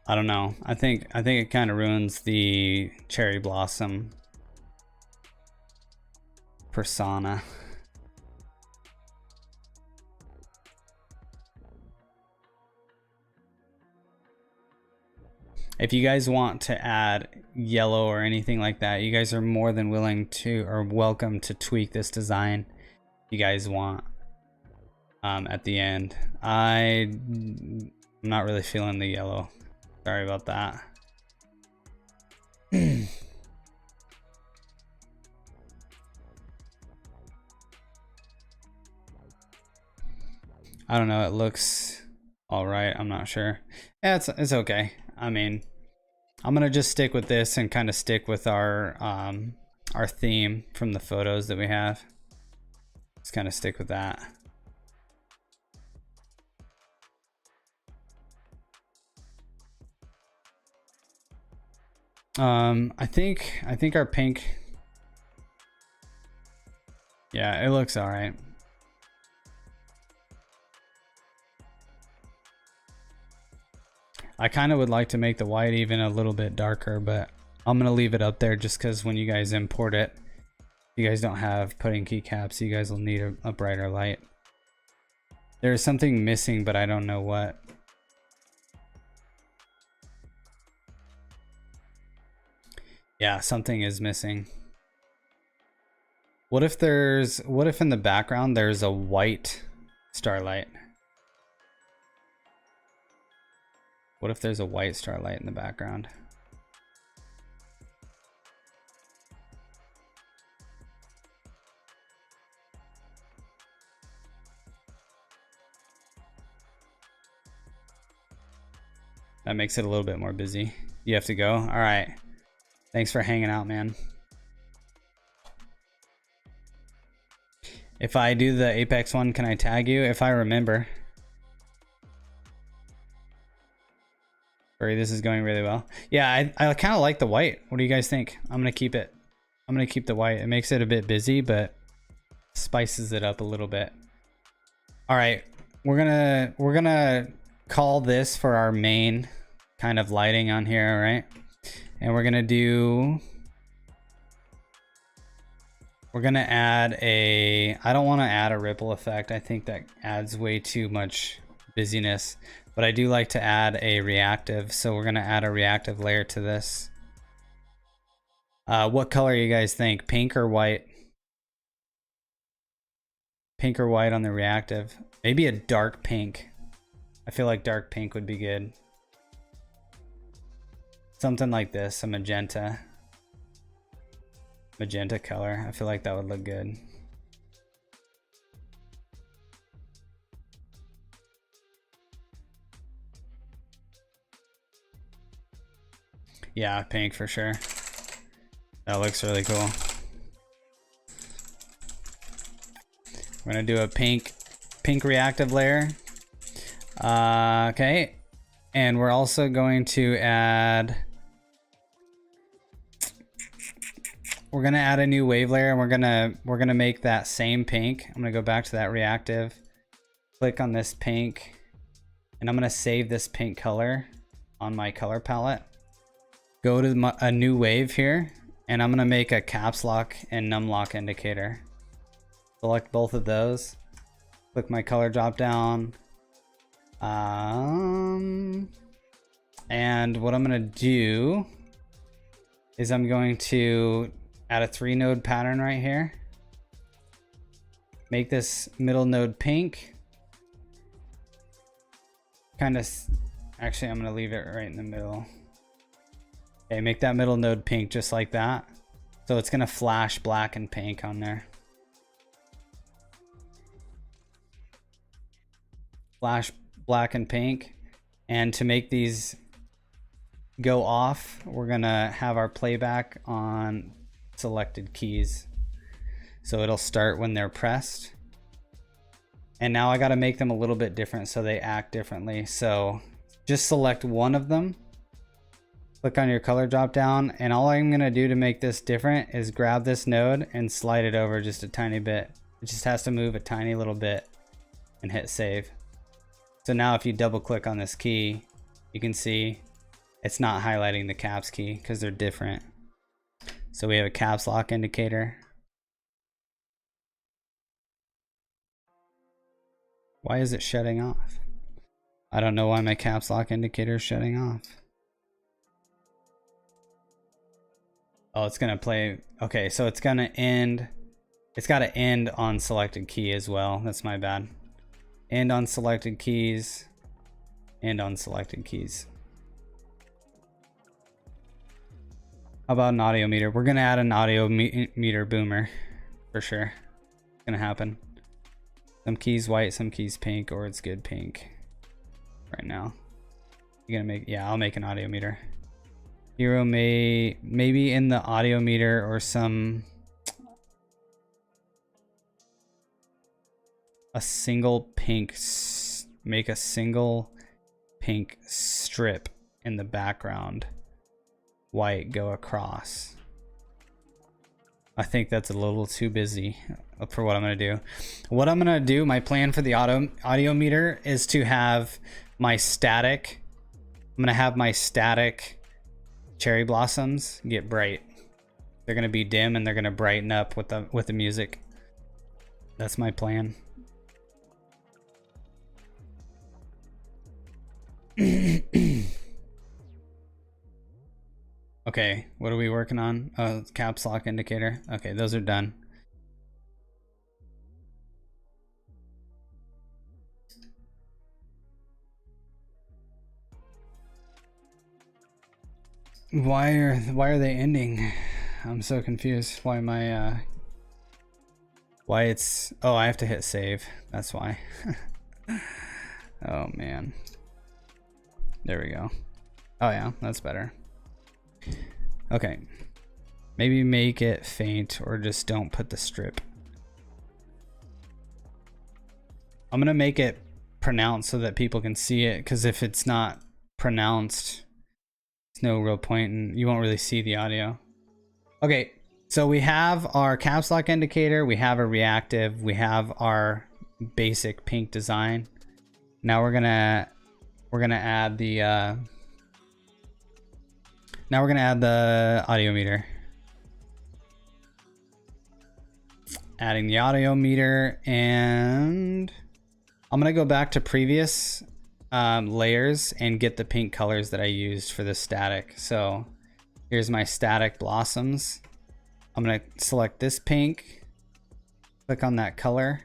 I don't know. I think it kind of ruins the cherry blossom persona. If you guys want to add yellow or anything like that, you guys are more than willing to or welcome to tweak this design if you guys want at the end. I'm not really feeling the yellow. Sorry about that. I don't know, it looks all right. I'm not sure. Yeah, it's okay. I mean, I'm gonna just stick with this and kind of stick with our theme from the photos that we have. Just kind of stick with that. I think our pink. Yeah, it looks all right. I kind of would like to make the white even a little bit darker, but I'm gonna leave it up there just because when you guys import it, you guys don't have putting keycaps, you guys will need a brighter light. There's something missing, but I don't know what. Yeah, something is missing. What if in the background there's a white starlight? What if there's a white starlight in the background? That makes it a little bit more busy. You have to go? All right. Thanks for hanging out, man. If I do the Apex one, can I tag you? If I remember. This is going really well. Yeah, I kind of like the white. What do you guys think? I'm gonna keep it. I'm gonna keep the white. It makes it a bit busy, but spices it up a little bit. All right, we're gonna call this for our main kind of lighting on here, all right? And we're gonna add a. I don't want to add a ripple effect. I think that adds way too much busyness. But I do like to add a reactive, so we're gonna add a reactive layer to this. What color you guys think? Pink or white? Pink or white on the reactive? Maybe a dark pink. I feel like dark pink would be good. Something like this, a magenta. Magenta color. I feel like that would look good. Yeah, pink for sure. That looks really cool. We're gonna do a pink reactive layer. Okay, and we're also going to add. We're gonna add a new wave layer, and we're gonna make that same pink. I'm gonna go back to that reactive, click on this pink, and I'm gonna save this pink color on my color palette. Go to a new wave here, and I'm gonna make a caps lock and num lock indicator. Select both of those. Click my color drop down. And what I'm gonna do is I'm going to add a 3-node pattern right here. Make this middle node pink. Actually, I'm gonna leave it right in the middle. Okay, make that middle node pink just like that. So it's gonna flash black and pink on there. Flash black and pink. And to make these go off, we're gonna have our playback on selected keys. So it'll start when they're pressed. And now I gotta make them a little bit different so they act differently. So just select one of them. Click on your color drop down, and all I'm gonna do to make this different is grab this node and slide it over just a tiny bit. It just has to move a tiny little bit and hit save. So now if you double click on this key, you can see it's not highlighting the caps key because they're different. So we have a caps lock indicator. Why is it shutting off? I don't know why my caps lock indicator is shutting off. Oh, it's gonna play. Okay, so it's gonna end. It's gotta end on selected key as well. That's my bad. End on selected keys. End on selected keys. How about an audio meter? We're gonna add an audio meter boomer for sure. It's gonna happen. Some keys white, some keys pink, or it's good pink right now. You're gonna make, yeah, I'll make an audio meter. Hero maybe in the audio meter or a single pink, make a single pink strip in the background. White go across. I think that's a little too busy for what I'm gonna do. What I'm gonna do, my plan for the audio meter is to have my static. I'm gonna have my static cherry blossoms get bright. They're gonna be dim and they're gonna brighten up with the music. That's my plan. Okay, what are we working on? Oh, caps lock indicator. Okay, those are done. Why are they ending? I'm so confused. Why am I why it's, oh, I have to hit save. That's why. Oh man. There we go. Oh yeah, that's better. Okay, maybe make it faint or just don't put the strip. I'm gonna make it pronounced so that people can see it, because if it's not pronounced, there's no real point and you won't really see the audio. Okay, so we have our caps lock indicator, we have a reactive, we have our basic pink design. Now we're gonna add the now we're gonna add the audio meter. Adding the audio meter, and I'm gonna go back to previous layers and get the pink colors that I used for the static. So here's my static blossoms. I'm gonna select this pink, click on that color,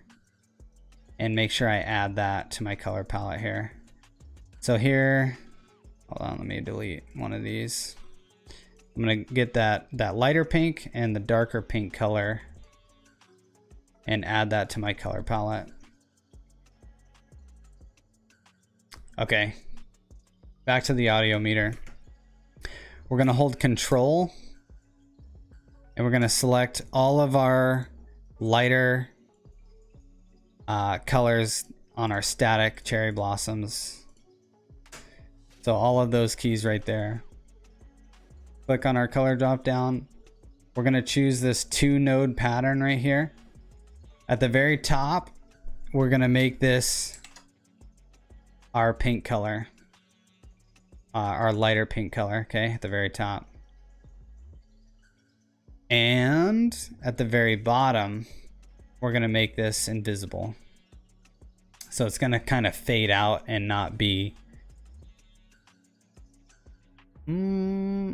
and make sure I add that to my color palette here. So here, hold on, let me delete one of these. I'm gonna get that lighter pink and the darker pink color and add that to my color palette. Okay, back to the audio meter. We're gonna hold Control, and we're gonna select all of our lighter colors on our static cherry blossoms. So all of those keys right there. Click on our color drop down. We're gonna choose this 2-node pattern right here. At the very top, we're gonna make this our pink color, our lighter pink color, okay, at the very top. And at the very bottom, we're gonna make this invisible. So it's gonna kind of fade out and not be...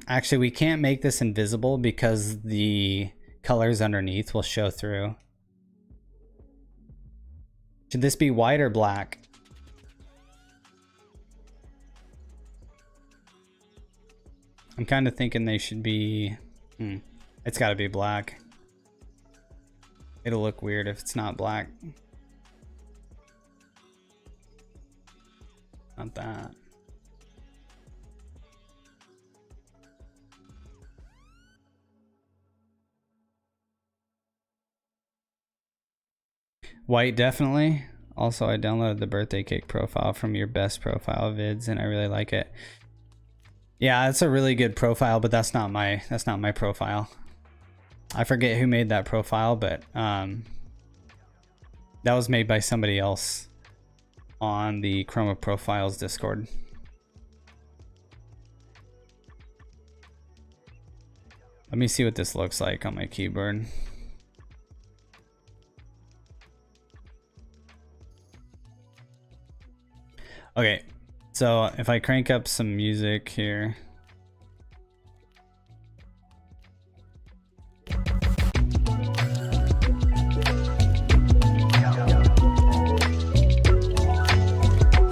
Actually, we can't make this invisible because the colors underneath will show through. Should this be white or black? I'm kind of thinking they should be... It's got to be black. It'll look weird if it's not black. Not that. White, definitely. Also, I downloaded the birthday cake profile from your best profile vids, and I really like it. Yeah, it's a really good profile, but that's not my profile. I forget who made that profile, but that was made by somebody else on the Chroma Profiles Discord. Let me see what this looks like on my keyboard. Okay, so if I crank up some music here.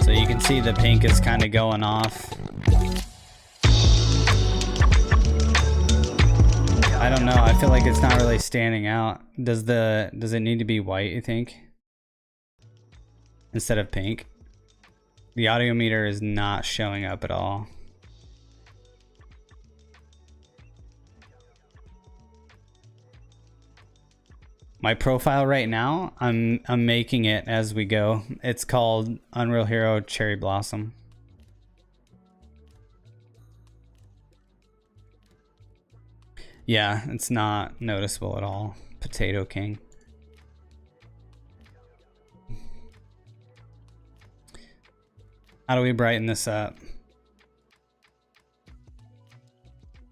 So you can see the pink is kind of going off. I don't know, I feel like it's not really standing out. Does it need to be white, you think? Instead of pink? The audio meter is not showing up at all. My profile right now, I'm making it as we go. It's called Unreal Hero Cherry Blossom. Yeah, it's not noticeable at all. Potato King. How do we brighten this up?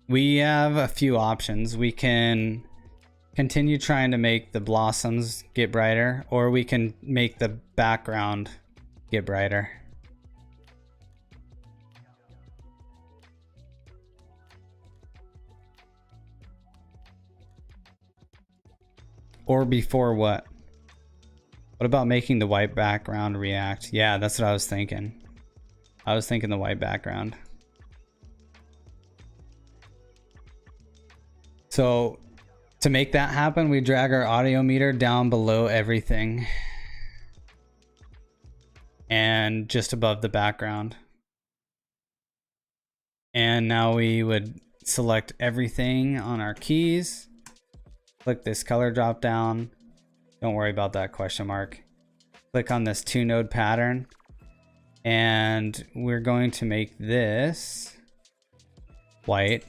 We have a few options. We can continue trying to make the blossoms get brighter, or we can make the background get brighter. Or before what? What about making the white background react? Yeah, that's what I was thinking. I was thinking the white background. So to make that happen, we drag our audio meter down below everything and just above the background. And now we would select everything on our keys. Click this color drop down. Don't worry about that question mark. Click on this 2-node pattern. And we're going to make this white.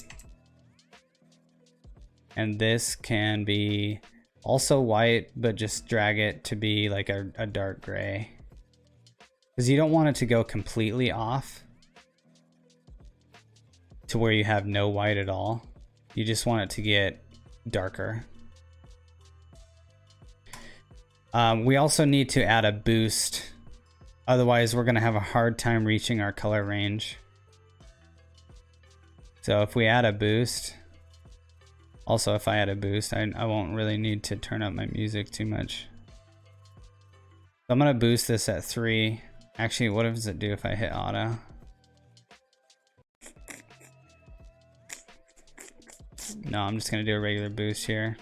And this can be also white, but just drag it to be like a dark gray. Because you don't want it to go completely off to where you have no white at all. You just want it to get darker. We also need to add a boost. Otherwise, we're going to have a hard time reaching our color range. So if we add a boost, also if I add a boost, I won't really need to turn up my music too much. So I'm going to boost this at 3. Actually, what does it do if I hit auto? No, I'm just going to do a regular boost here.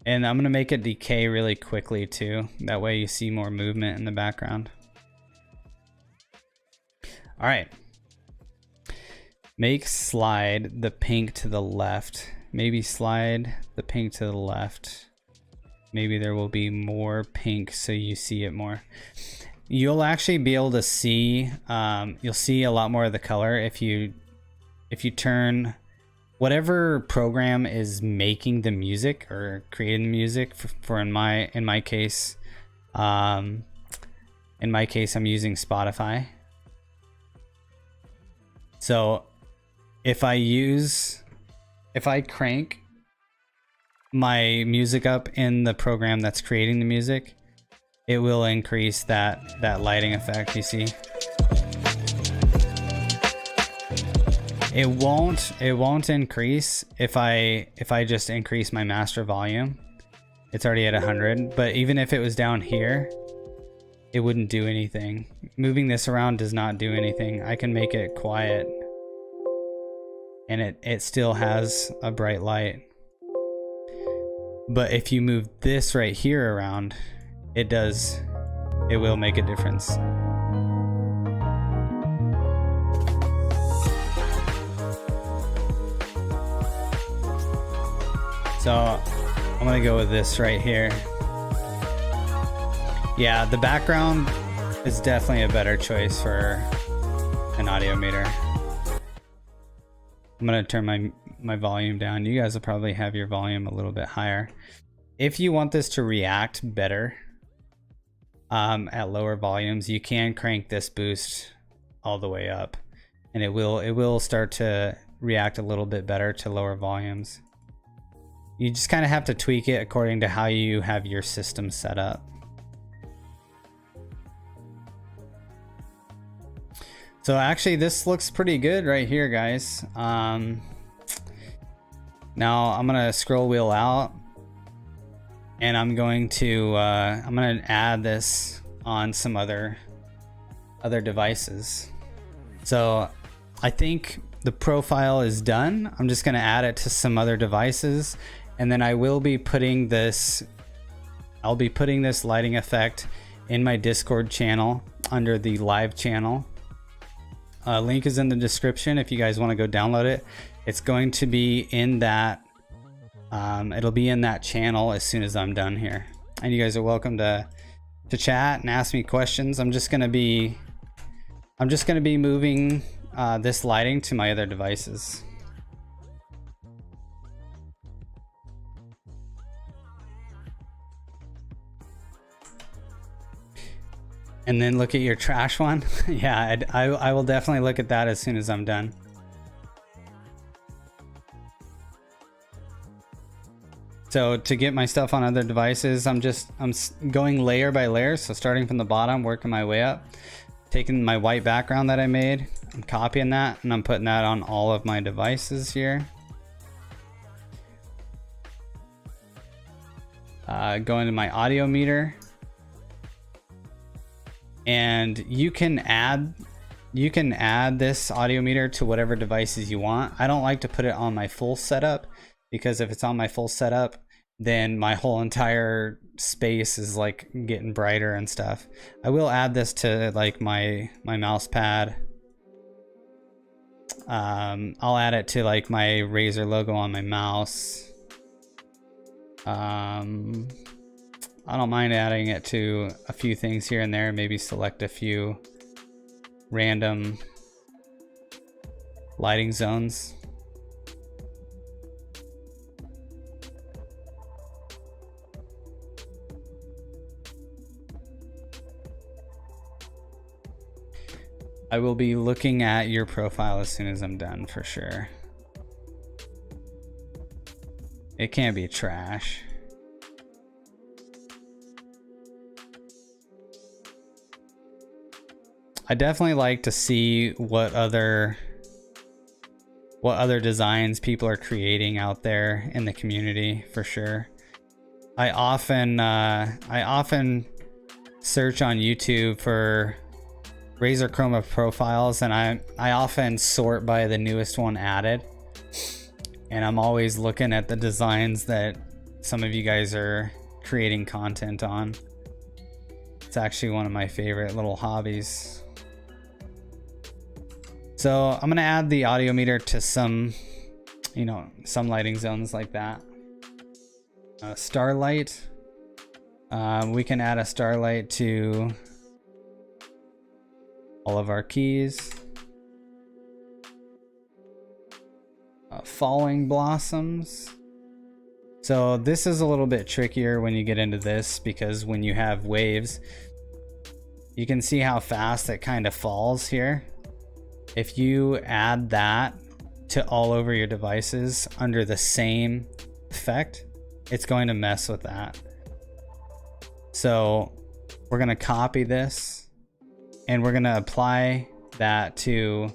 And I'm going to make it decay really quickly too. That way you see more movement in the background. All right. make slide the pink to the left. Maybe slide the pink to the left. Maybe there will be more pink so you see it more. You'll actually be able to see, you'll see a lot more of the color if you turn whatever program is making the music or creating the music for in my case, I'm using Spotify. So if I crank my music up in the program that's creating the music, it will increase that lighting effect, you see. It won't increase if I just increase my master volume. It's already at 100, but even if it was down here, it wouldn't do anything. Moving this around does not do anything. I can make it quiet and it still has a bright light. But if you move this right here around, it will make a difference. So I'm gonna go with this right here. Yeah, the background is definitely a better choice for an audio meter. I'm gonna turn my volume down. You guys will probably have your volume a little bit higher. If you want this to react better at lower volumes, you can crank this boost all the way up, and it will start to react a little bit better to lower volumes. You just kind of have to tweak it according to how you have your system set up. So actually this looks pretty good right here, guys. Now I'm gonna scroll wheel out, and I'm gonna add this on some other devices. So I think the profile is done. I'm just gonna add it to some other devices, and then I will be putting this, I'll be putting this lighting effect in my Discord channel under the live channel. Link is in the description if you guys want to go download it. It's going to be in that, it'll be in that channel as soon as I'm done here. And you guys are welcome to chat and ask me questions. I'm just gonna be moving this lighting to my other devices. And then look at your trash one. Yeah, I will definitely look at that as soon as I'm done. So to get my stuff on other devices, I'm going layer by layer. So starting from the bottom, working my way up, taking my white background that I made, I'm copying that, and I'm putting that on all of my devices here. Going to my audio meter. And you can add this audio meter to whatever devices you want. I don't like to put it on my full setup, because if it's on my full setup, then my whole entire space is like getting brighter and stuff. I will add this to like my mouse pad. I'll add it to like my Razer logo on my mouse. I don't mind adding it to a few things here and there, maybe select a few random lighting zones. I will be looking at your profile as soon as I'm done for sure. It can't be trash. I definitely like to see what other designs people are creating out there in the community for sure. I often search on YouTube for Razer Chroma Profiles, and I often sort by the newest one added, and I'm always looking at the designs that some of you guys are creating content on. It's actually one of my favorite little hobbies. So I'm gonna add the audio meter to some, you know, some lighting zones like that. Starlight. We can add a starlight to all of our keys. Falling blossoms. So this is a little bit trickier when you get into this, because when you have waves, you can see how fast it kind of falls here. If you add that to all over your devices under the same effect, it's going to mess with that. So we're going to copy this and we're going to apply that to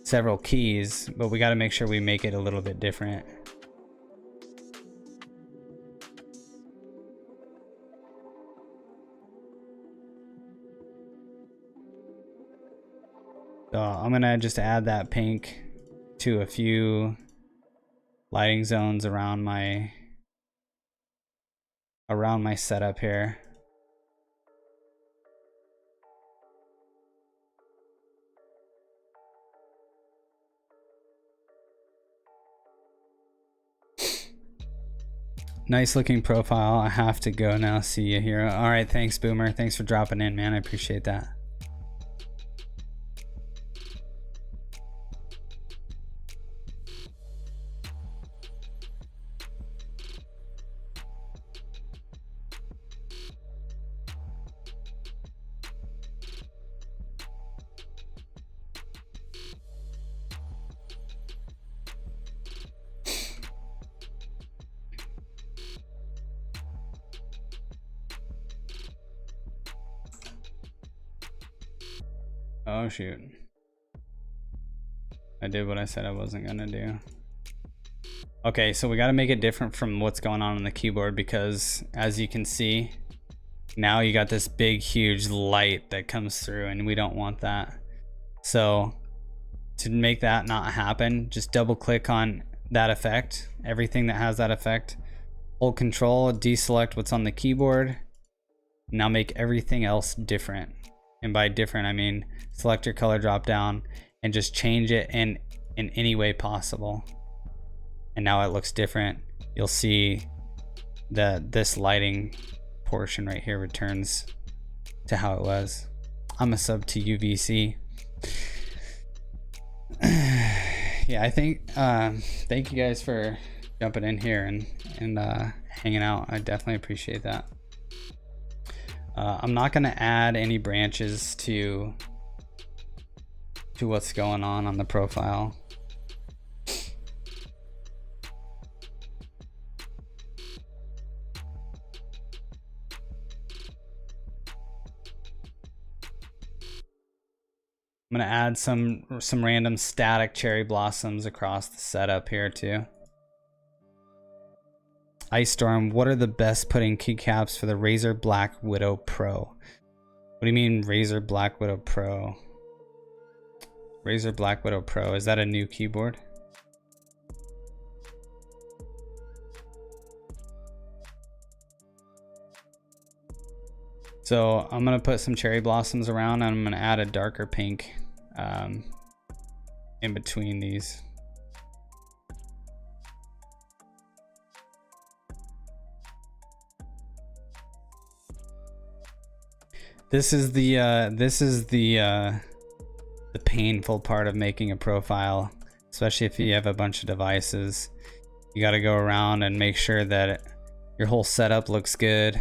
several keys, but we got to make sure we make it a little bit different. So I'm gonna just add that pink to a few lighting zones around my setup here. Nice looking profile. I have to go now. See you here. All right, thanks Boomer. Thanks for dropping in, man. I appreciate that. Oh shoot. I did what I said I wasn't gonna do. Okay, so we gotta make it different from what's going on the keyboard, because as you can see, now you got this big huge light that comes through and we don't want that. So to make that not happen, just double click on that effect, everything that has that effect, hold control, deselect what's on the keyboard, now make everything else different. And by different, I mean select your color drop down and just change it in any way possible. And now it looks different. You'll see that this lighting portion right here returns to how it was. I'm a sub to UVC. Yeah, I think thank you guys for jumping in here and hanging out. I definitely appreciate that. I'm not going to add any branches to what's going on the profile. I'm going to add some random static cherry blossoms across the setup here too. Ice Storm, what are the best putting keycaps for the Razer Black Widow Pro? What do you mean Razer Black Widow Pro? Razer Black Widow Pro, is that a new keyboard? So I'm gonna put some cherry blossoms around and I'm gonna add a darker pink in between these. This is the painful part of making a profile, especially if you have a bunch of devices. You got to go around and make sure that your whole setup looks good.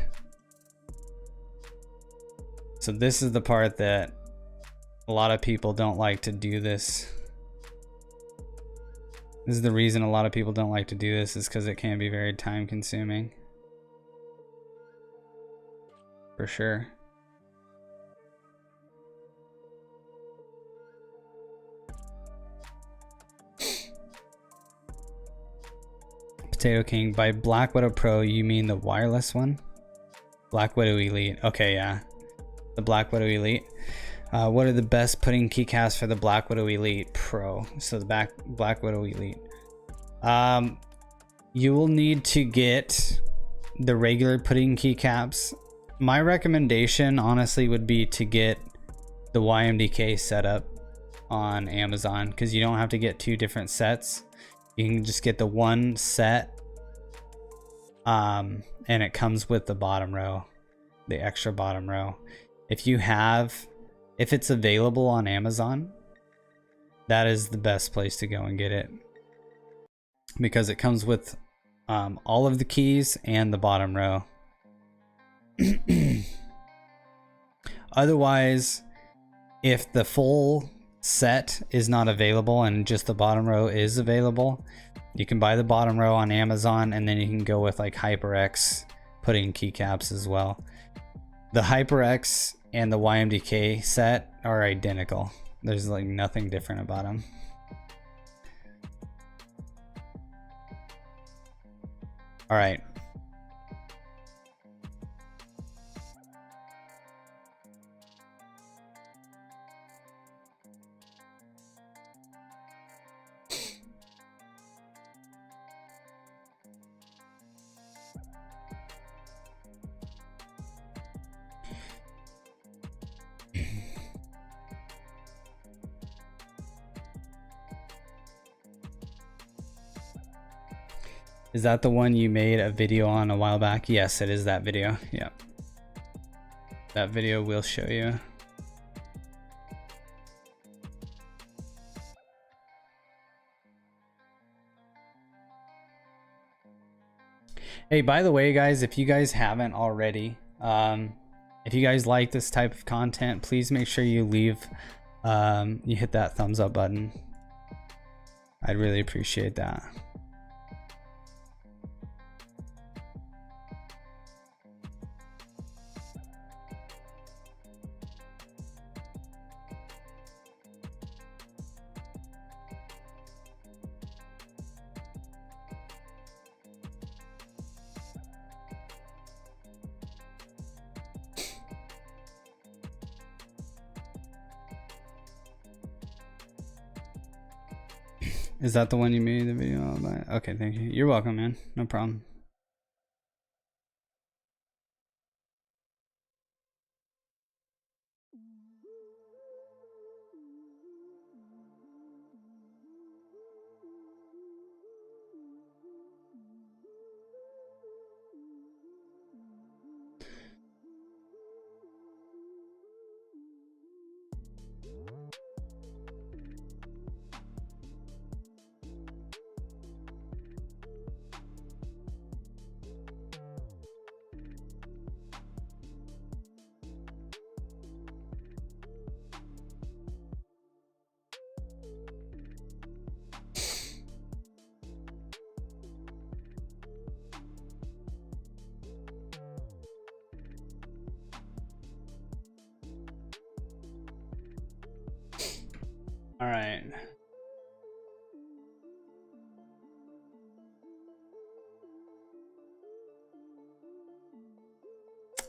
So this is the part that a lot of people don't like to do this. This is the reason a lot of people don't like to do this, is because it can be very time consuming. For sure. Potato King, by Black Widow Pro you mean the wireless one? Black Widow Elite. Okay, yeah, the Black Widow Elite. What are the best putting keycaps for the Black Widow Elite Pro? So the Black Widow Elite. You will need to get the regular putting keycaps. My recommendation honestly would be to get the YMDK setup. on Amazon, because you don't have to get 2 different sets. You can just get the one set, and it comes with the bottom row, the extra bottom row. If it's available on Amazon, that is the best place to go and get it, because it comes with all of the keys and the bottom row. Otherwise, if the full set is not available and just the bottom row is available, you can buy the bottom row on Amazon, and then you can go with like HyperX, put in keycaps as well. The HyperX and the YMDK set are identical. There's like nothing different about them. All right. Is that the one you made a video on a while back? Yes, it is that video. Yeah. That video will show you. Hey, by the way, guys, if you guys haven't already, if you guys like this type of content, please make sure you leave, you hit that thumbs up button. I'd really appreciate that. Is that the one you made the video about? Okay, thank you. You're welcome, man. No problem. All right.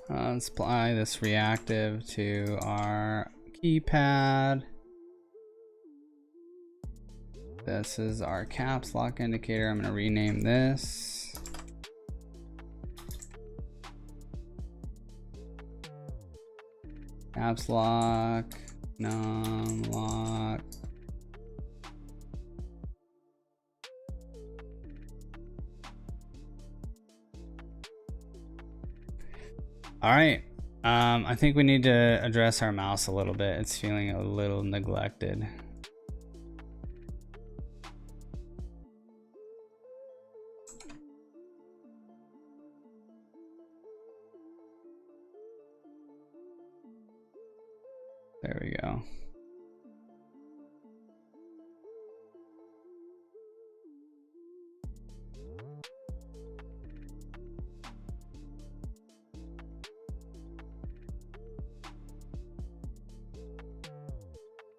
Let's apply this reactive to our keypad. This is our caps lock indicator. I'm going to rename this. Caps lock, num lock. All right, I think we need to address our mouse a little bit. It's feeling a little neglected. There we go.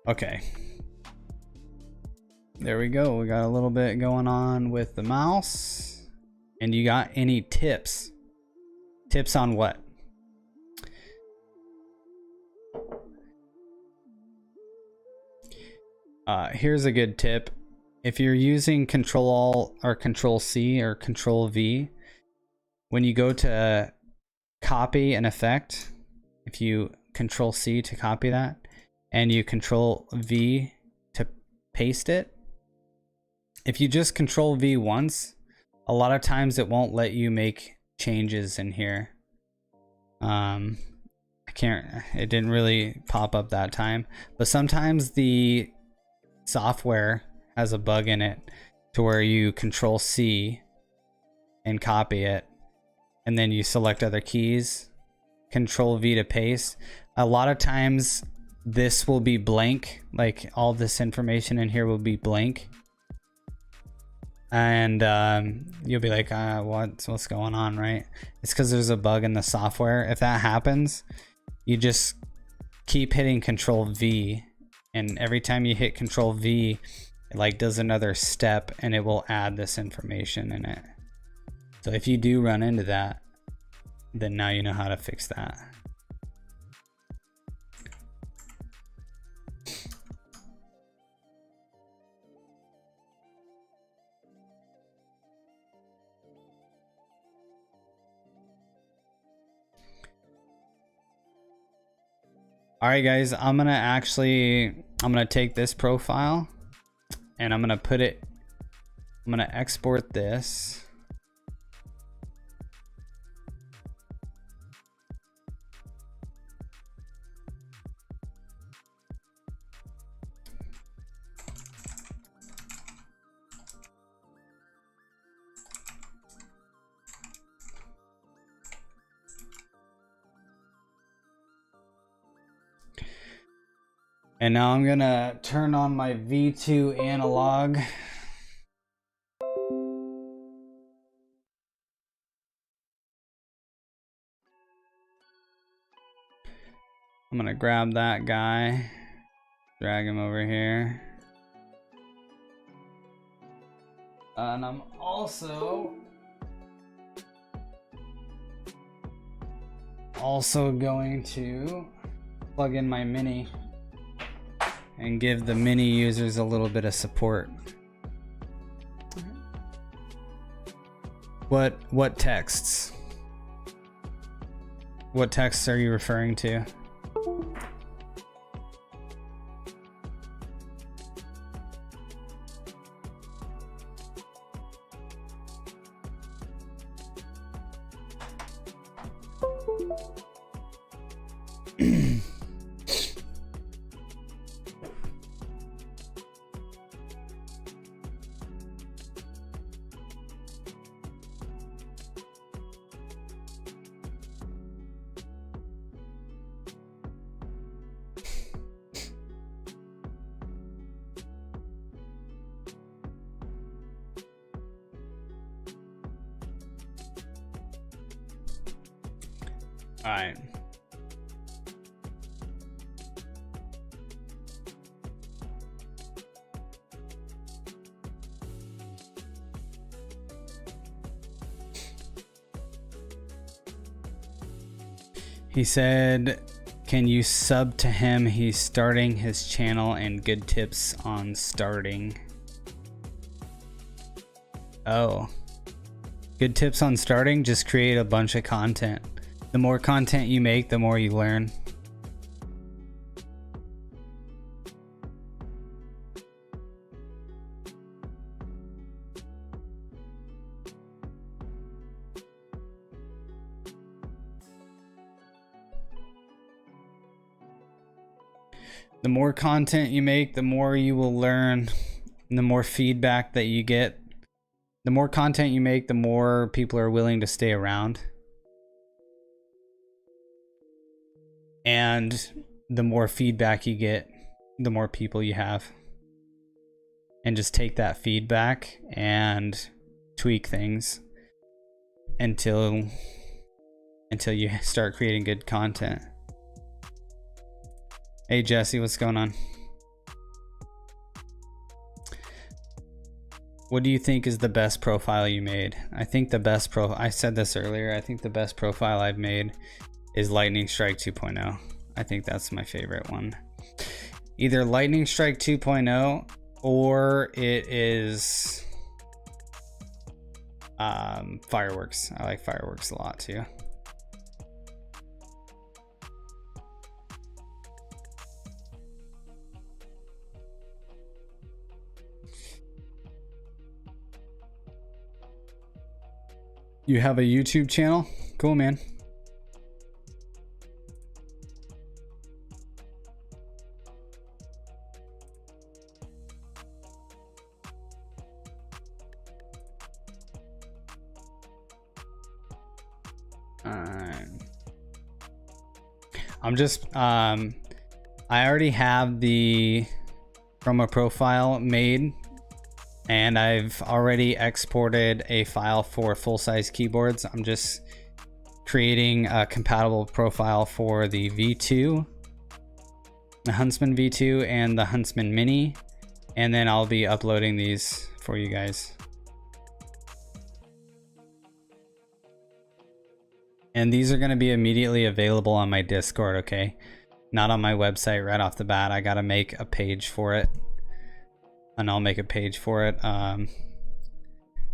Okay. There we go. We got a little bit going on with the mouse. And you got any tips? Tips on what? Here's a good tip. If you're using Control-Alt or Control-C or Control-V, when you go to copy an effect, if you Control-C to copy that, and you Control-V paste it, if you just Control V once, a lot of times it won't let you make changes in here. It didn't really pop up that time, but sometimes the software has a bug in it to where you Control C and copy it, and then you select other keys, Control V to paste. A lot of times this will be blank, like all this information in here will be blank, and you'll be like, what's going on, right? It's because there's a bug in the software. If that happens, you just keep hitting Control V, and every time you hit Control V, it like does another step and it will add this information in it. So if you do run into that, then now you know how to fix that. All right, guys, I'm gonna take this profile and I'm gonna export this. And now I'm gonna turn on my V2 analog. I'm gonna grab that guy, drag him over here. And I'm also going to plug in my mini and give the mini users a little bit of support. What texts? What texts are you referring to? All right. He said, can you sub to him? He's starting his channel and good tips on starting. Oh, good tips on starting? Just create a bunch of content. The more content you make, the more you learn. The more content you make, the more you will learn, and the more feedback that you get. The more content you make, the more people are willing to stay around. And the more feedback you get, the more people you have. And just take that feedback and tweak things until you start creating good content. Hey Jesse, what's going on? What do you think is the best profile you made? I think the best I said this earlier, I think the best profile I've made is Lightning Strike 2.0. I think that's my favorite one. Either Lightning Strike 2.0 or it is Fireworks. I like Fireworks a lot too. You have a YouTube channel? Cool, man. I'm just I already have the Chroma Profile made, and I've already exported a file for full-size keyboards. I'm just creating a compatible profile for the V2, the Huntsman V2, and the Huntsman Mini, and then I'll be uploading these for you guys. And these are going to be immediately available on my Discord, okay? Not on my website right off the bat. I got to make a page for it. And I'll make a page for it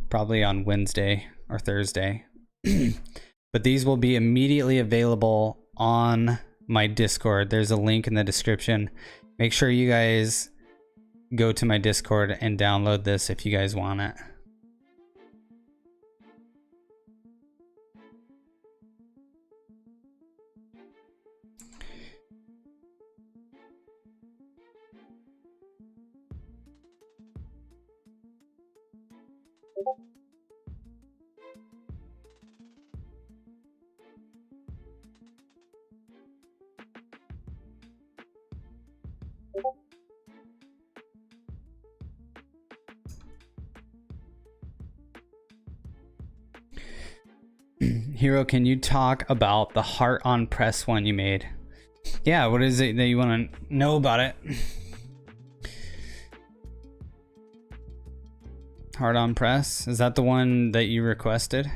probably on Wednesday or Thursday. But these will be immediately available on my Discord. There's a link in the description. Make sure you guys go to my Discord and download this if you guys want it. Hero, can you talk about the heart on press one you made? Yeah, what is it that you want to know about it? Heart on press? Is that the one that you requested?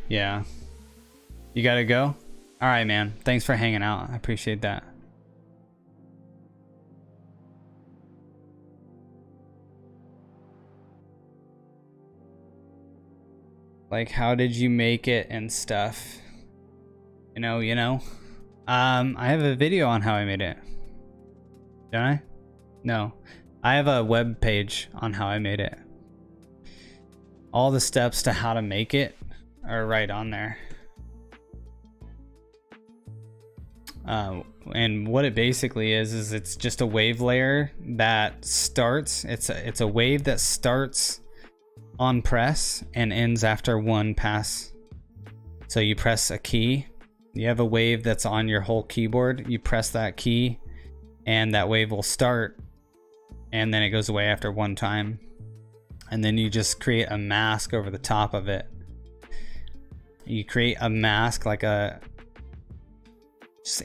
Yeah. You gotta go? Alright, man. Thanks for hanging out. I appreciate that. Like, how did you make it and stuff? You know? I have a video on how I made it. Don't I? No. I have a web page on how I made it. All the steps to how to make it are right on there. And what it basically is it's just a wave layer that starts. It's a wave that starts on press and ends after one pass. So you press a key, you have a wave that's on your whole keyboard, you press that key and that wave will start, and then it goes away after one time, and then you just create a mask over the top of it. You create a mask, like just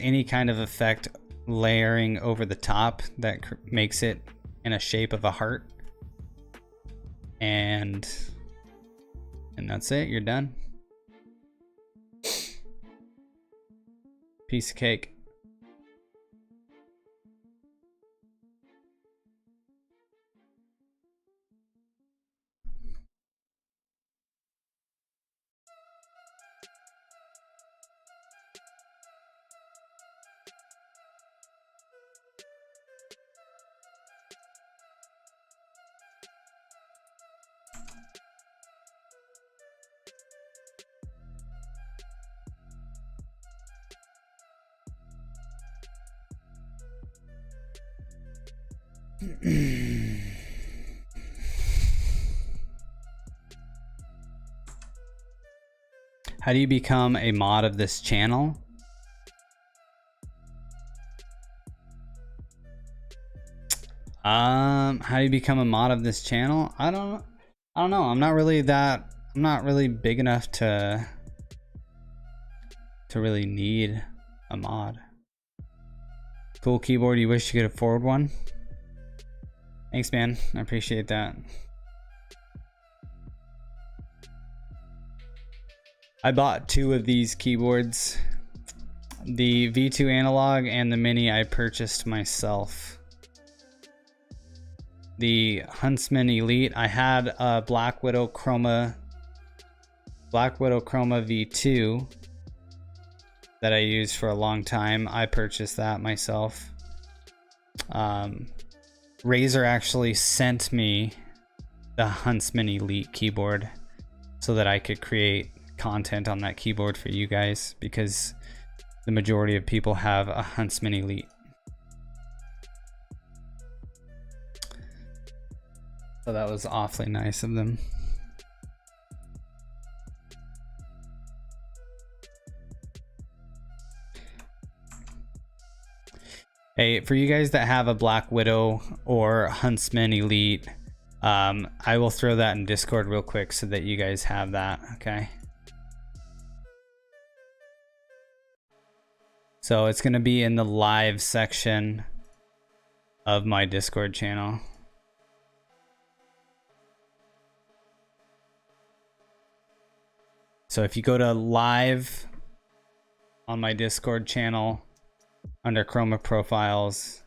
any kind of effect layering over the top that makes it in a shape of a heart, and that's it. You're done. Piece of cake. How do you become a mod of this channel? How do you become a mod of this channel? I don't know. I'm not really big enough to really need a mod. Cool keyboard. You wish you could afford one? Thanks, man. I appreciate that. I bought 2 of these keyboards. The V2 analog and the mini I purchased myself. The Huntsman Elite, I had a Black Widow Chroma V2 that I used for a long time. I purchased that myself. Razer actually sent me the Huntsman Elite keyboard so that I could create content on that keyboard for you guys, because the majority of people have a Huntsman Elite. So that was awfully nice of them. Hey, for you guys that have a Black Widow or Huntsman Elite, I will throw that in Discord real quick so that you guys have that, okay? So it's going to be in the live section of my Discord channel. So if you go to live on my Discord channel under Chroma Profiles,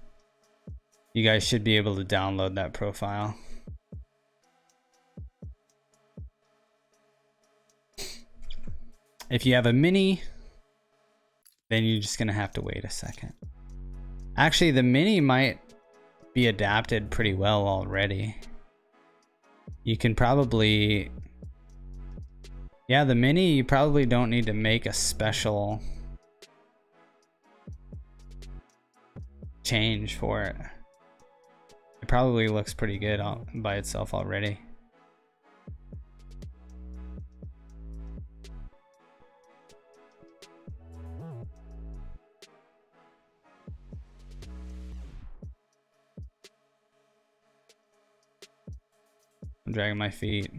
you guys should be able to download that profile. If you have a mini, then you're just gonna have to wait a second. Actually, the mini might be adapted pretty well already. You can probably, yeah, the mini, you probably don't need to make a special change for it. It probably looks pretty good by itself already. I'm dragging my feet.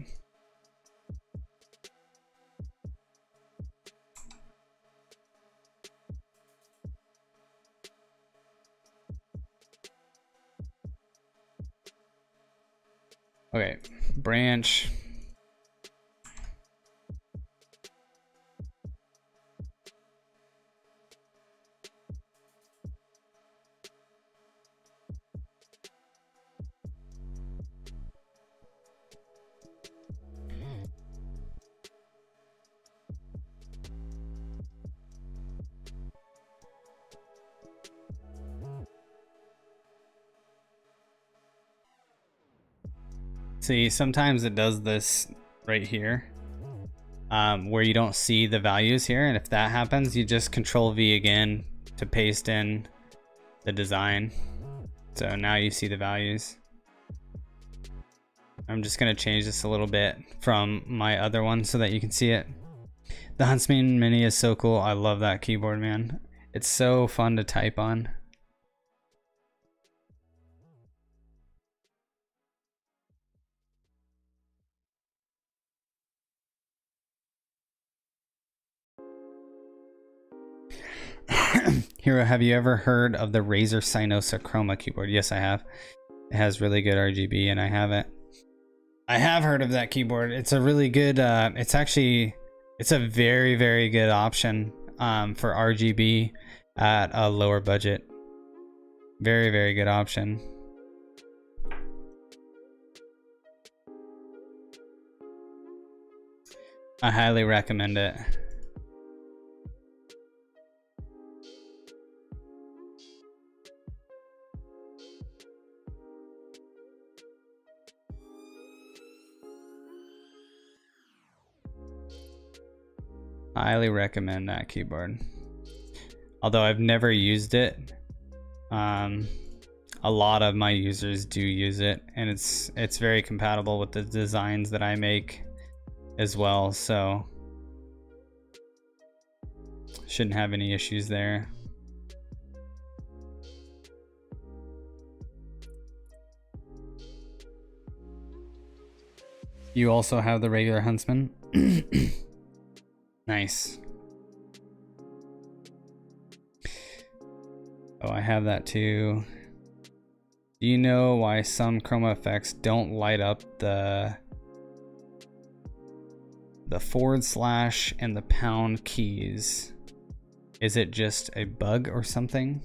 Okay, branch. See, sometimes it does this right here, where you don't see the values here, and if that happens, you just Control V again to paste in the design. So now you see the values. I'm just gonna change this a little bit from my other one so that you can see it. The Huntsman Mini is so cool. I love that keyboard, man. It's so fun to type on. Hero, have you ever heard of the Razer Chroma keyboard? Yes, I have. It has really good RGB, and I have it. I have heard of that keyboard. It's a really good, it's a very, very good option for RGB at a lower budget. Very, very good option. I highly recommend it. Highly recommend that keyboard. Although I've never used it, a lot of my users do use it, and it's very compatible with the designs that I make as well, so shouldn't have any issues there. You also have the regular Huntsman. Nice. Oh, I have that too. Do you know why some chroma effects don't light up the the / and the pound keys. Is it just a bug or something?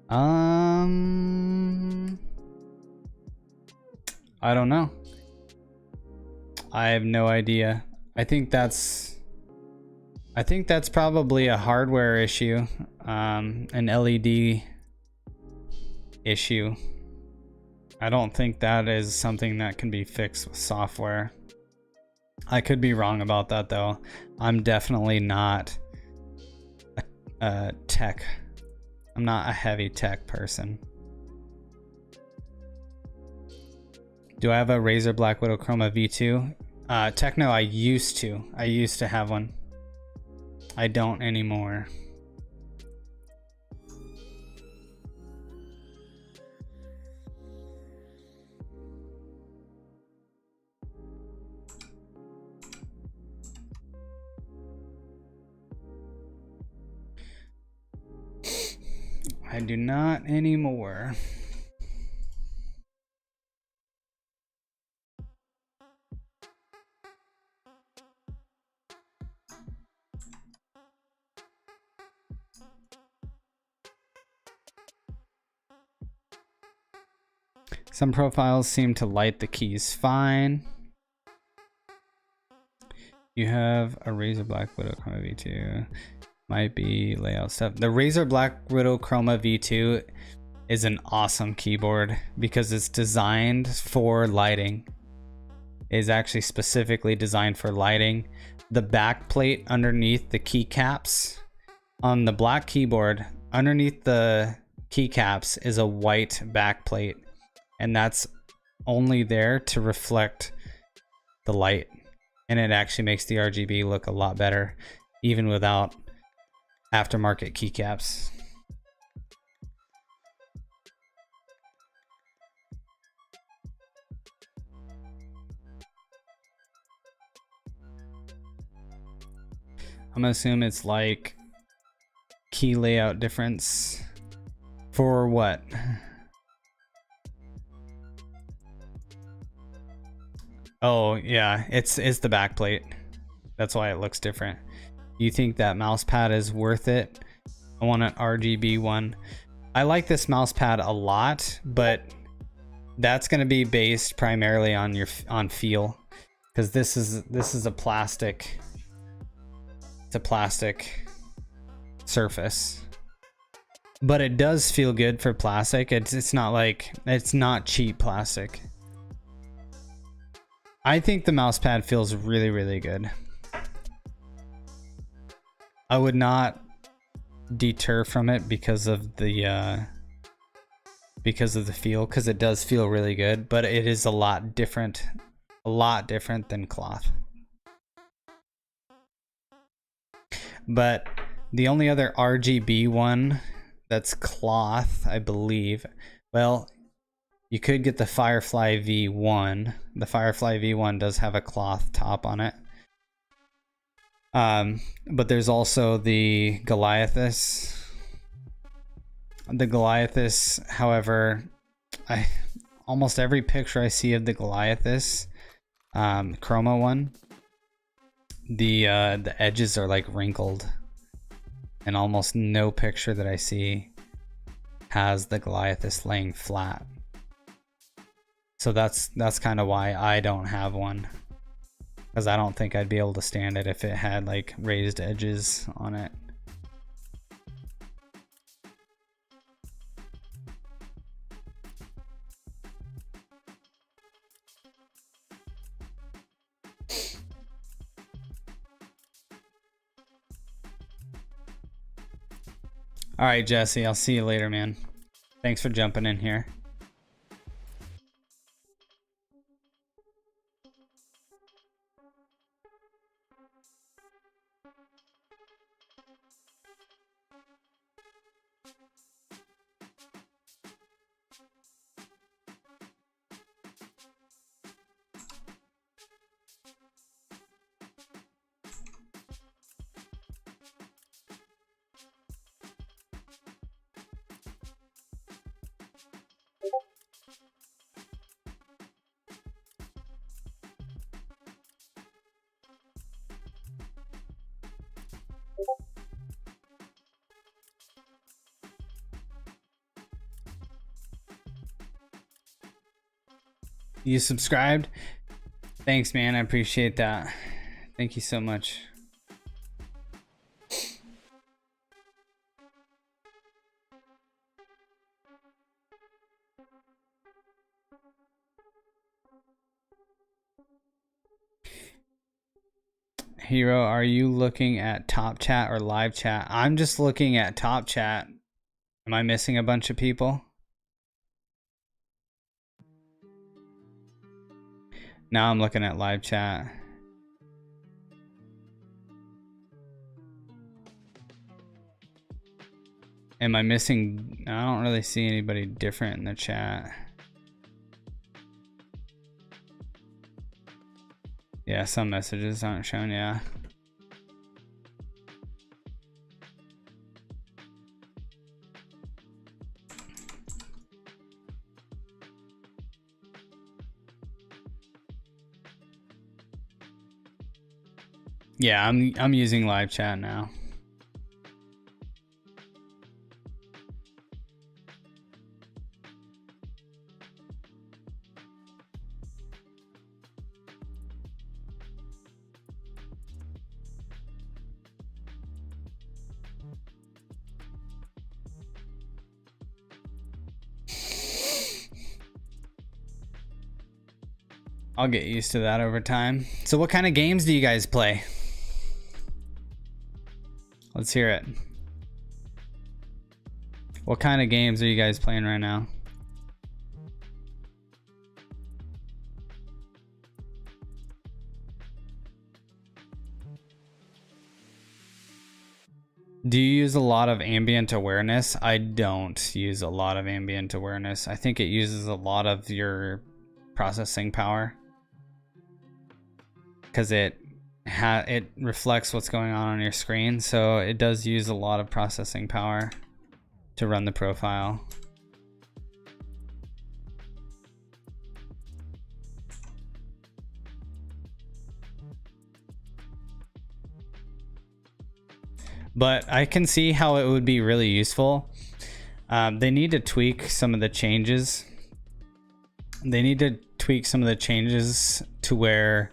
I don't know. I have no idea. I think that's probably a hardware issue, an LED issue. I don't think that is something that can be fixed with software. I could be wrong about that though. I'm definitely not a tech. I'm not a heavy tech person. Do I have a Razer Black Widow Chroma V2? Techno, I used to have one. I don't anymore. I do not anymore. Some profiles seem to light the keys fine. You have a Razer Black Widow Chroma V2. Might be layout stuff. The Razer Black Widow Chroma V2 is an awesome keyboard because it's designed for lighting. It is actually specifically designed for lighting. The back plate underneath the keycaps on the black keyboard, underneath the keycaps is a white back plate, and that's only there to reflect the light, and it actually makes the RGB look a lot better even without aftermarket keycaps. I'm gonna assume it's like key layout difference for what? Oh yeah, it's the back plate. That's why it looks different. You think that mouse pad is worth it? I want an RGB one. I like this mouse pad a lot, but that's going to be based primarily on feel, because this is a plastic. It's a plastic surface, but it does feel good for plastic. It's not cheap plastic. I think the mouse pad feels really, really good. I would not deter from it because of the feel, because it does feel really good, but it is a lot different than cloth. But the only other RGB one that's cloth, I believe, well, you could get the Firefly V1. The Firefly V1 does have a cloth top on it. But there's also the Goliathus. The Goliathus, however, almost every picture I see of the Goliathus Chroma one, the edges are like wrinkled, and almost no picture that I see has the Goliathus laying flat. So that's kind of why I don't have one, because I don't think I'd be able to stand it if it had like raised edges on it. All right, Jesse, I'll see you later, man. Thanks for jumping in here. You subscribed? Thanks, man. I appreciate that. Thank you so much. Hero, are you looking at top chat or live chat? I'm just looking at top chat. Am I missing a bunch of people? Now I'm looking at live chat. Am I missing? I don't really see anybody different in the chat. Yeah, some messages aren't shown, yeah. Yeah, I'm using live chat now. I'll get used to that over time. So what kind of games do you guys play? Let's hear it. What kind of games are you guys playing right now? Do you use a lot of ambient awareness? I don't use a lot of ambient awareness. I think it uses a lot of your processing power because it reflects what's going on your screen, so it does use a lot of processing power to run the profile. But I can see how it would be really useful. They need to tweak some of the changes. They need to tweak some of the changes to where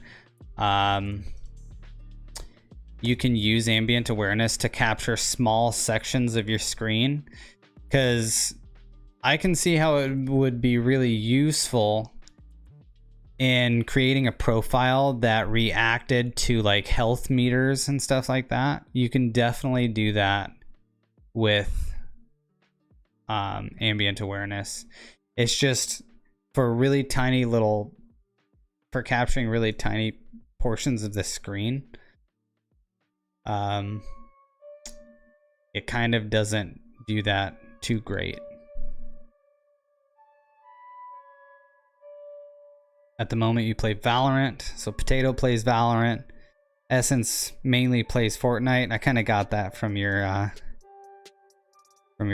you can use ambient awareness to capture small sections of your screen, because I can see how it would be really useful in creating a profile that reacted to like health meters and stuff like that. You can definitely do that with ambient awareness. It's just for really tiny little, for capturing really tiny portions of the screen. It kind of doesn't do that too great. At the moment you play Valorant, so Potato plays Valorant. Essence mainly plays Fortnite. I kind of got that from your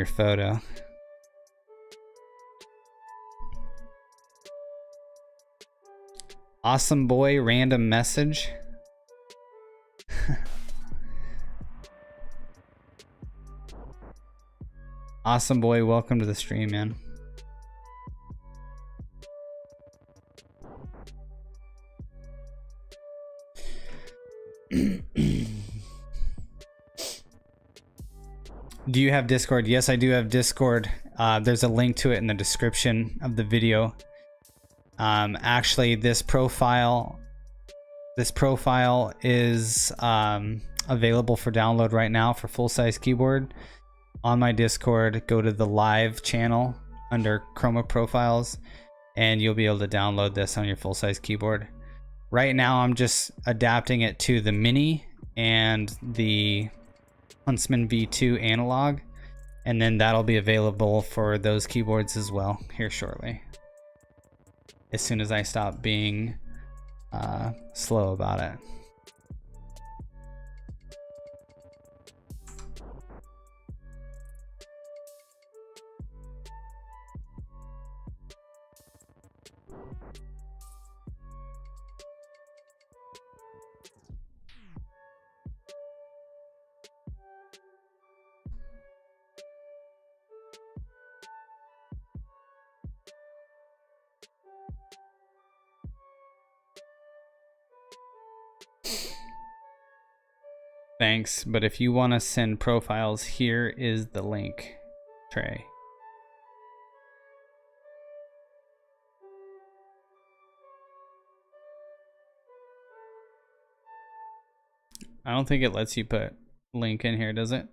photo. Awesome boy, random message. Awesome boy, welcome to the stream, man. Do you have Discord? Yes, I do have Discord. There's a link to it in the description of the video. Actually, this profile is available for download right now for full-size keyboard. On my Discord, go to the live channel under Chroma Profiles, and you'll be able to download this on your full-size keyboard. Right now, I'm just adapting it to the Mini and the Huntsman V2 analog, and then that'll be available for those keyboards as well here shortly, as soon as I stop being slow about it. thanks, but if you want to send profiles, here is the link, Trey. I don't think it lets you put link in here, does it?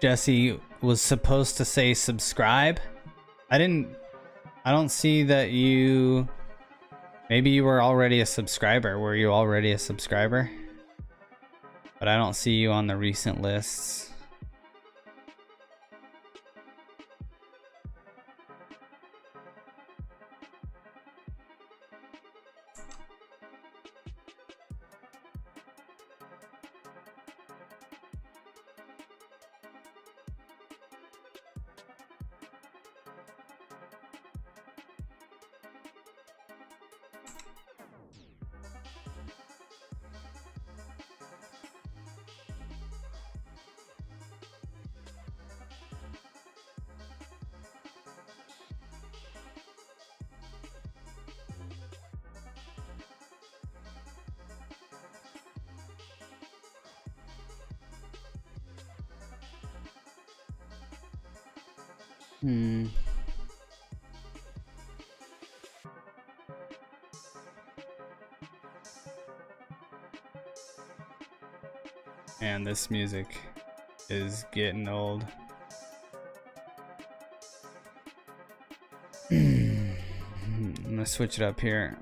Jesse was supposed to say subscribe. I don't see that you, maybe you were already a subscriber. Were you already a subscriber? But I don't see you on the recent lists. Man, this music is getting old. I'm gonna switch it up here.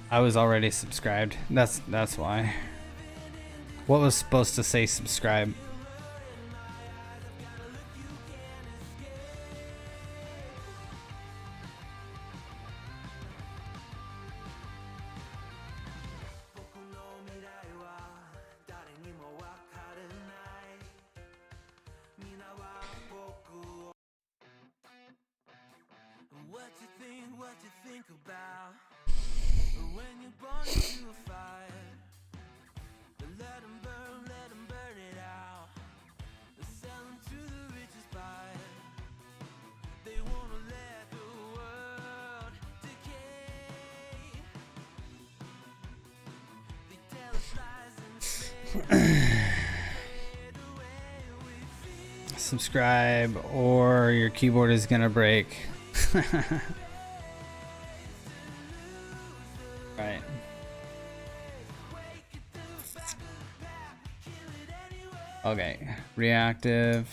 I was already subscribed. That's why. What was supposed to say subscribe? Subscribe or your keyboard is gonna break. Right. Okay, reactive.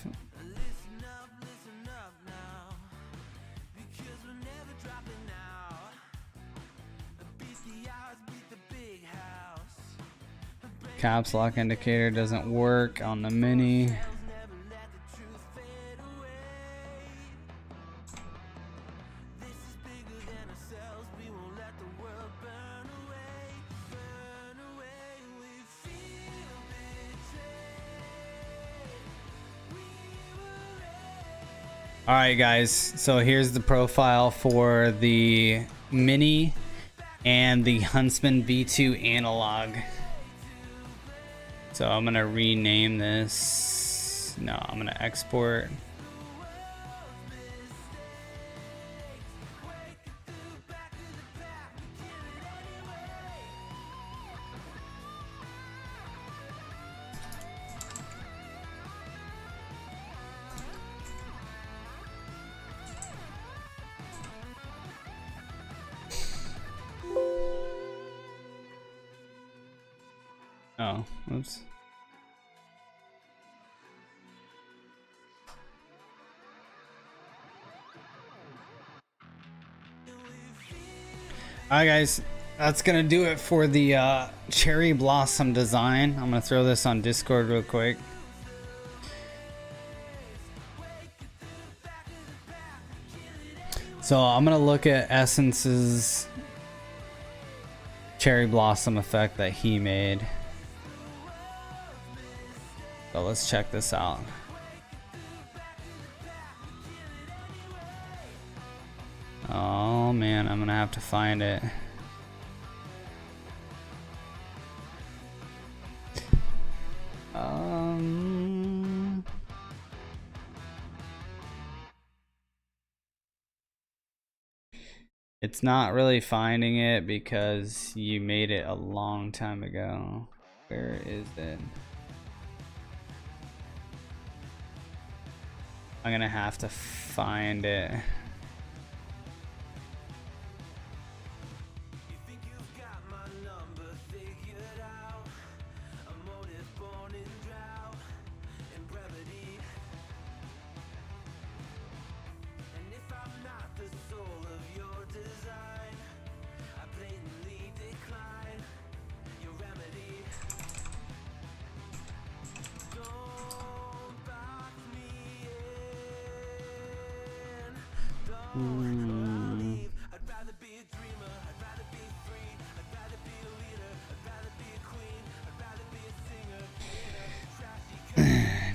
Caps lock indicator doesn't work on the mini. Alright guys, so here's the profile for the Mini and the Huntsman V2 analog. So I'm gonna rename this. No, I'm gonna export. Oh, oops. Alright guys, that's gonna do it for the cherry blossom design. I'm gonna throw this on Discord real quick. So I'm gonna look at Essence's cherry blossom effect that he made. So let's check this out. Oh man, I'm gonna have to find it. It's not really finding it because you made it a long time ago. Where is it? I'm gonna have to find it.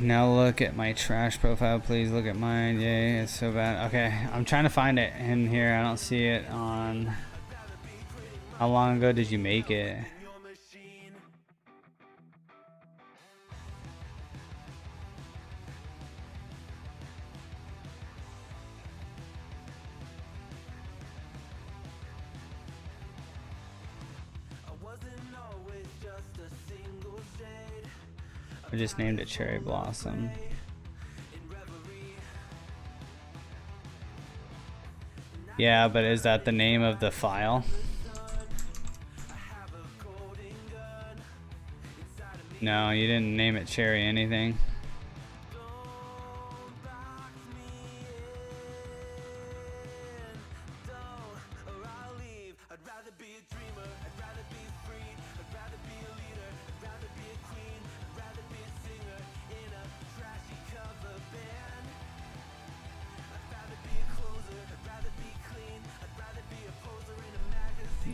Now look at my trash profile, please look at mine. Yay, it's so bad. Okay, I'm trying to find it in here. I don't see it on. How long ago did you make it? I just named it Cherry Blossom. Yeah, but is that the name of the file? No, you didn't name it Cherry anything.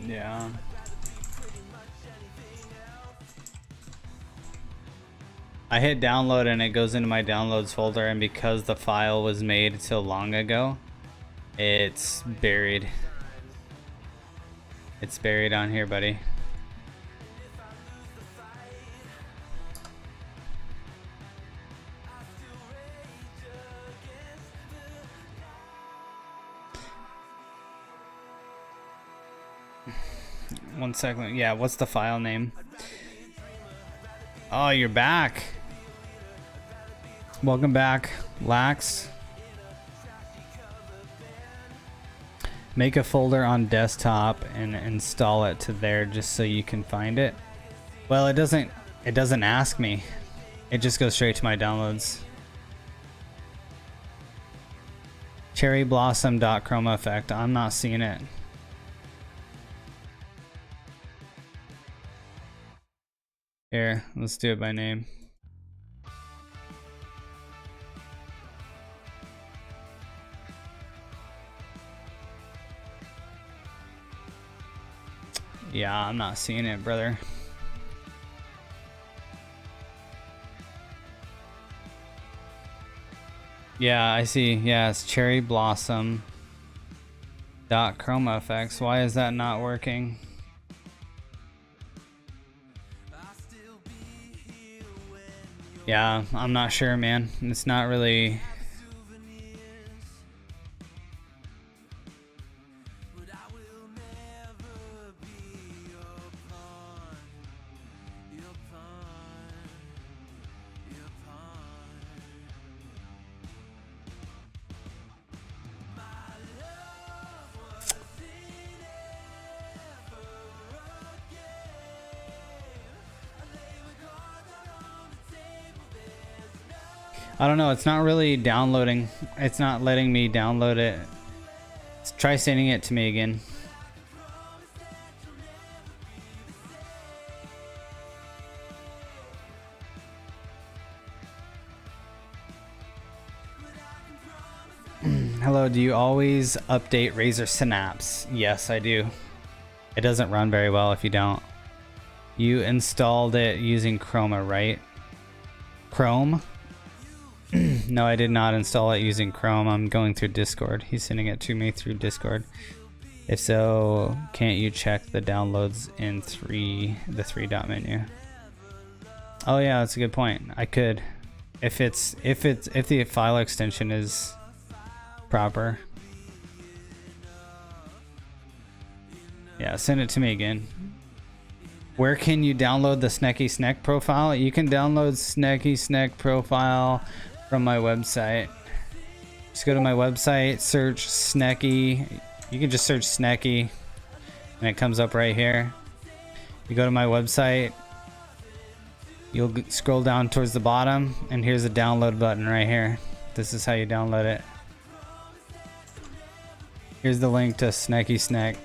Yeah. I hit download and it goes into my downloads folder, and because the file was made so long ago, it's buried. It's buried on here, buddy. One second. Yeah, what's the file name? Oh, you're back. Welcome back, Lax. Make a folder on desktop and install it to there just so you can find it. Well, it doesn't ask me. It just goes straight to my downloads. Cherryblossom.chroma effect. I'm not seeing it. Here, let's do it by name. Yeah, I'm not seeing it, brother. Yeah, I see. Yeah, it's Cherry Blossom .chroma effects. Why is that not working? Yeah, I'm not sure, man. It's not really. I don't know, it's not really downloading. It's not letting me download it. Let's try sending it to me again. Hello, do you always update Razer Synapse? Yes, I do. It doesn't run very well if you don't. You installed it using Chroma, right? Chrome? No, I did not install it using Chrome. I'm going through Discord. He's sending it to me through Discord. If so, can't you check the downloads in the 3-dot menu? Oh yeah, that's a good point. I could, if the file extension is proper. Yeah, send it to me again. Where can you download the Snecky Snack profile? You can download Snecky Snack profile from my website. Just go to my website, search Snecky. You can just search Snecky and it comes up right here. You go to my website, you'll scroll down towards the bottom and here's a download button right here. This is how you download it. Here's the link to Snecky Snack.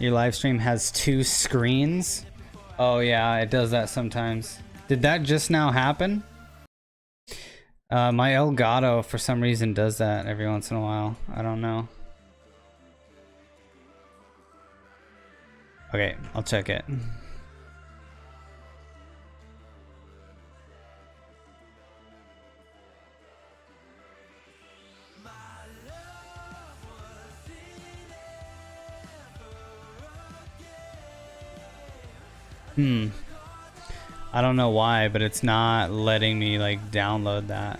Your live stream has 2 screens? Oh yeah, it does that sometimes. Did that just now happen? My Elgato for some reason does that every once in a while. I don't know. Okay, I'll check it. I don't know why, but it's not letting me like download that.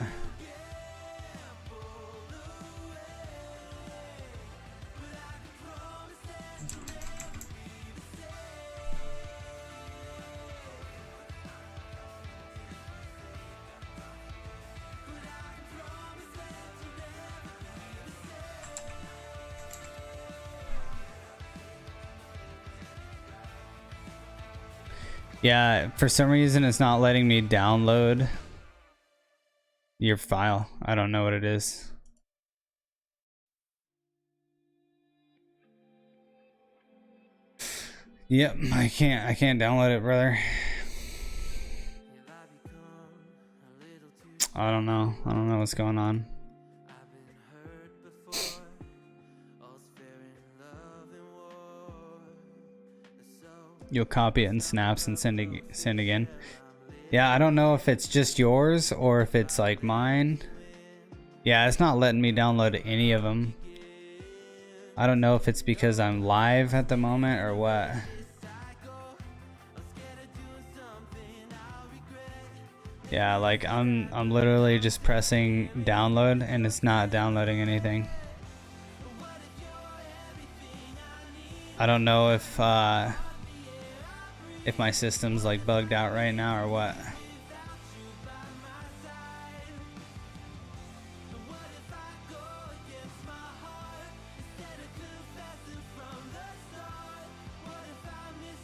Yeah, for some reason it's not letting me download your file. I don't know what it is. Yep, I can't download it, brother. I don't know what's going on. You'll copy it in snaps and send again. Yeah, I don't know if it's just yours or if it's like mine. Yeah, it's not letting me download any of them. I don't know if it's because I'm live at the moment or what. Yeah, like I'm literally just pressing download and it's not downloading anything. I don't know if my system's like bugged out right now or what.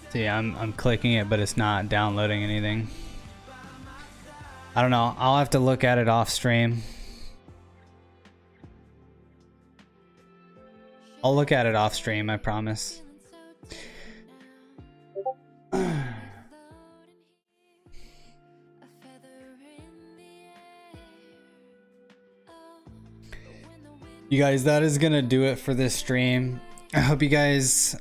See, I'm clicking it, but it's not downloading anything. I don't know. I'll have to look at it off stream. I'll look at it off stream, I promise. You guys, that is gonna do it for this stream. I hope you guys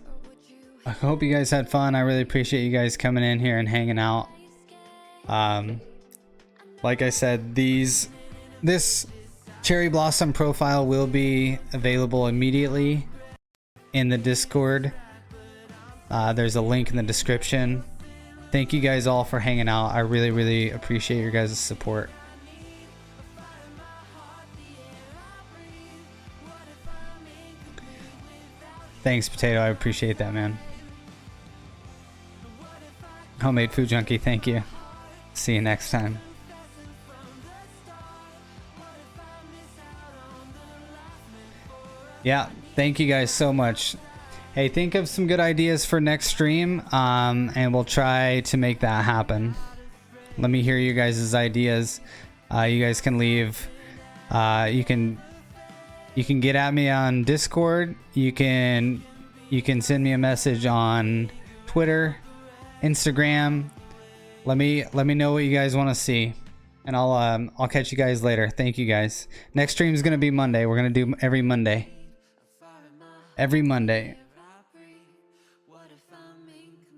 had fun. I really appreciate you guys coming in here and hanging out. Like I said, this cherry blossom profile will be available immediately in the Discord. There's a link in the description. Thank you guys all for hanging out. I really appreciate your guys' support. Thanks, Potato. I appreciate that, man. Homemade Food Junkie, thank you. See you next time. Yeah, thank you guys so much. Hey, think of some good ideas for next stream, and we'll try to make that happen. Let me hear you guys' ideas. You guys can leave. You can get at me on Discord. You can send me a message on Twitter, Instagram. Let me know what you guys want to see. And I'll catch you guys later. Thank you guys. Next stream is gonna be Monday. We're gonna do every Monday. Every Monday.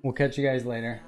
We'll catch you guys later.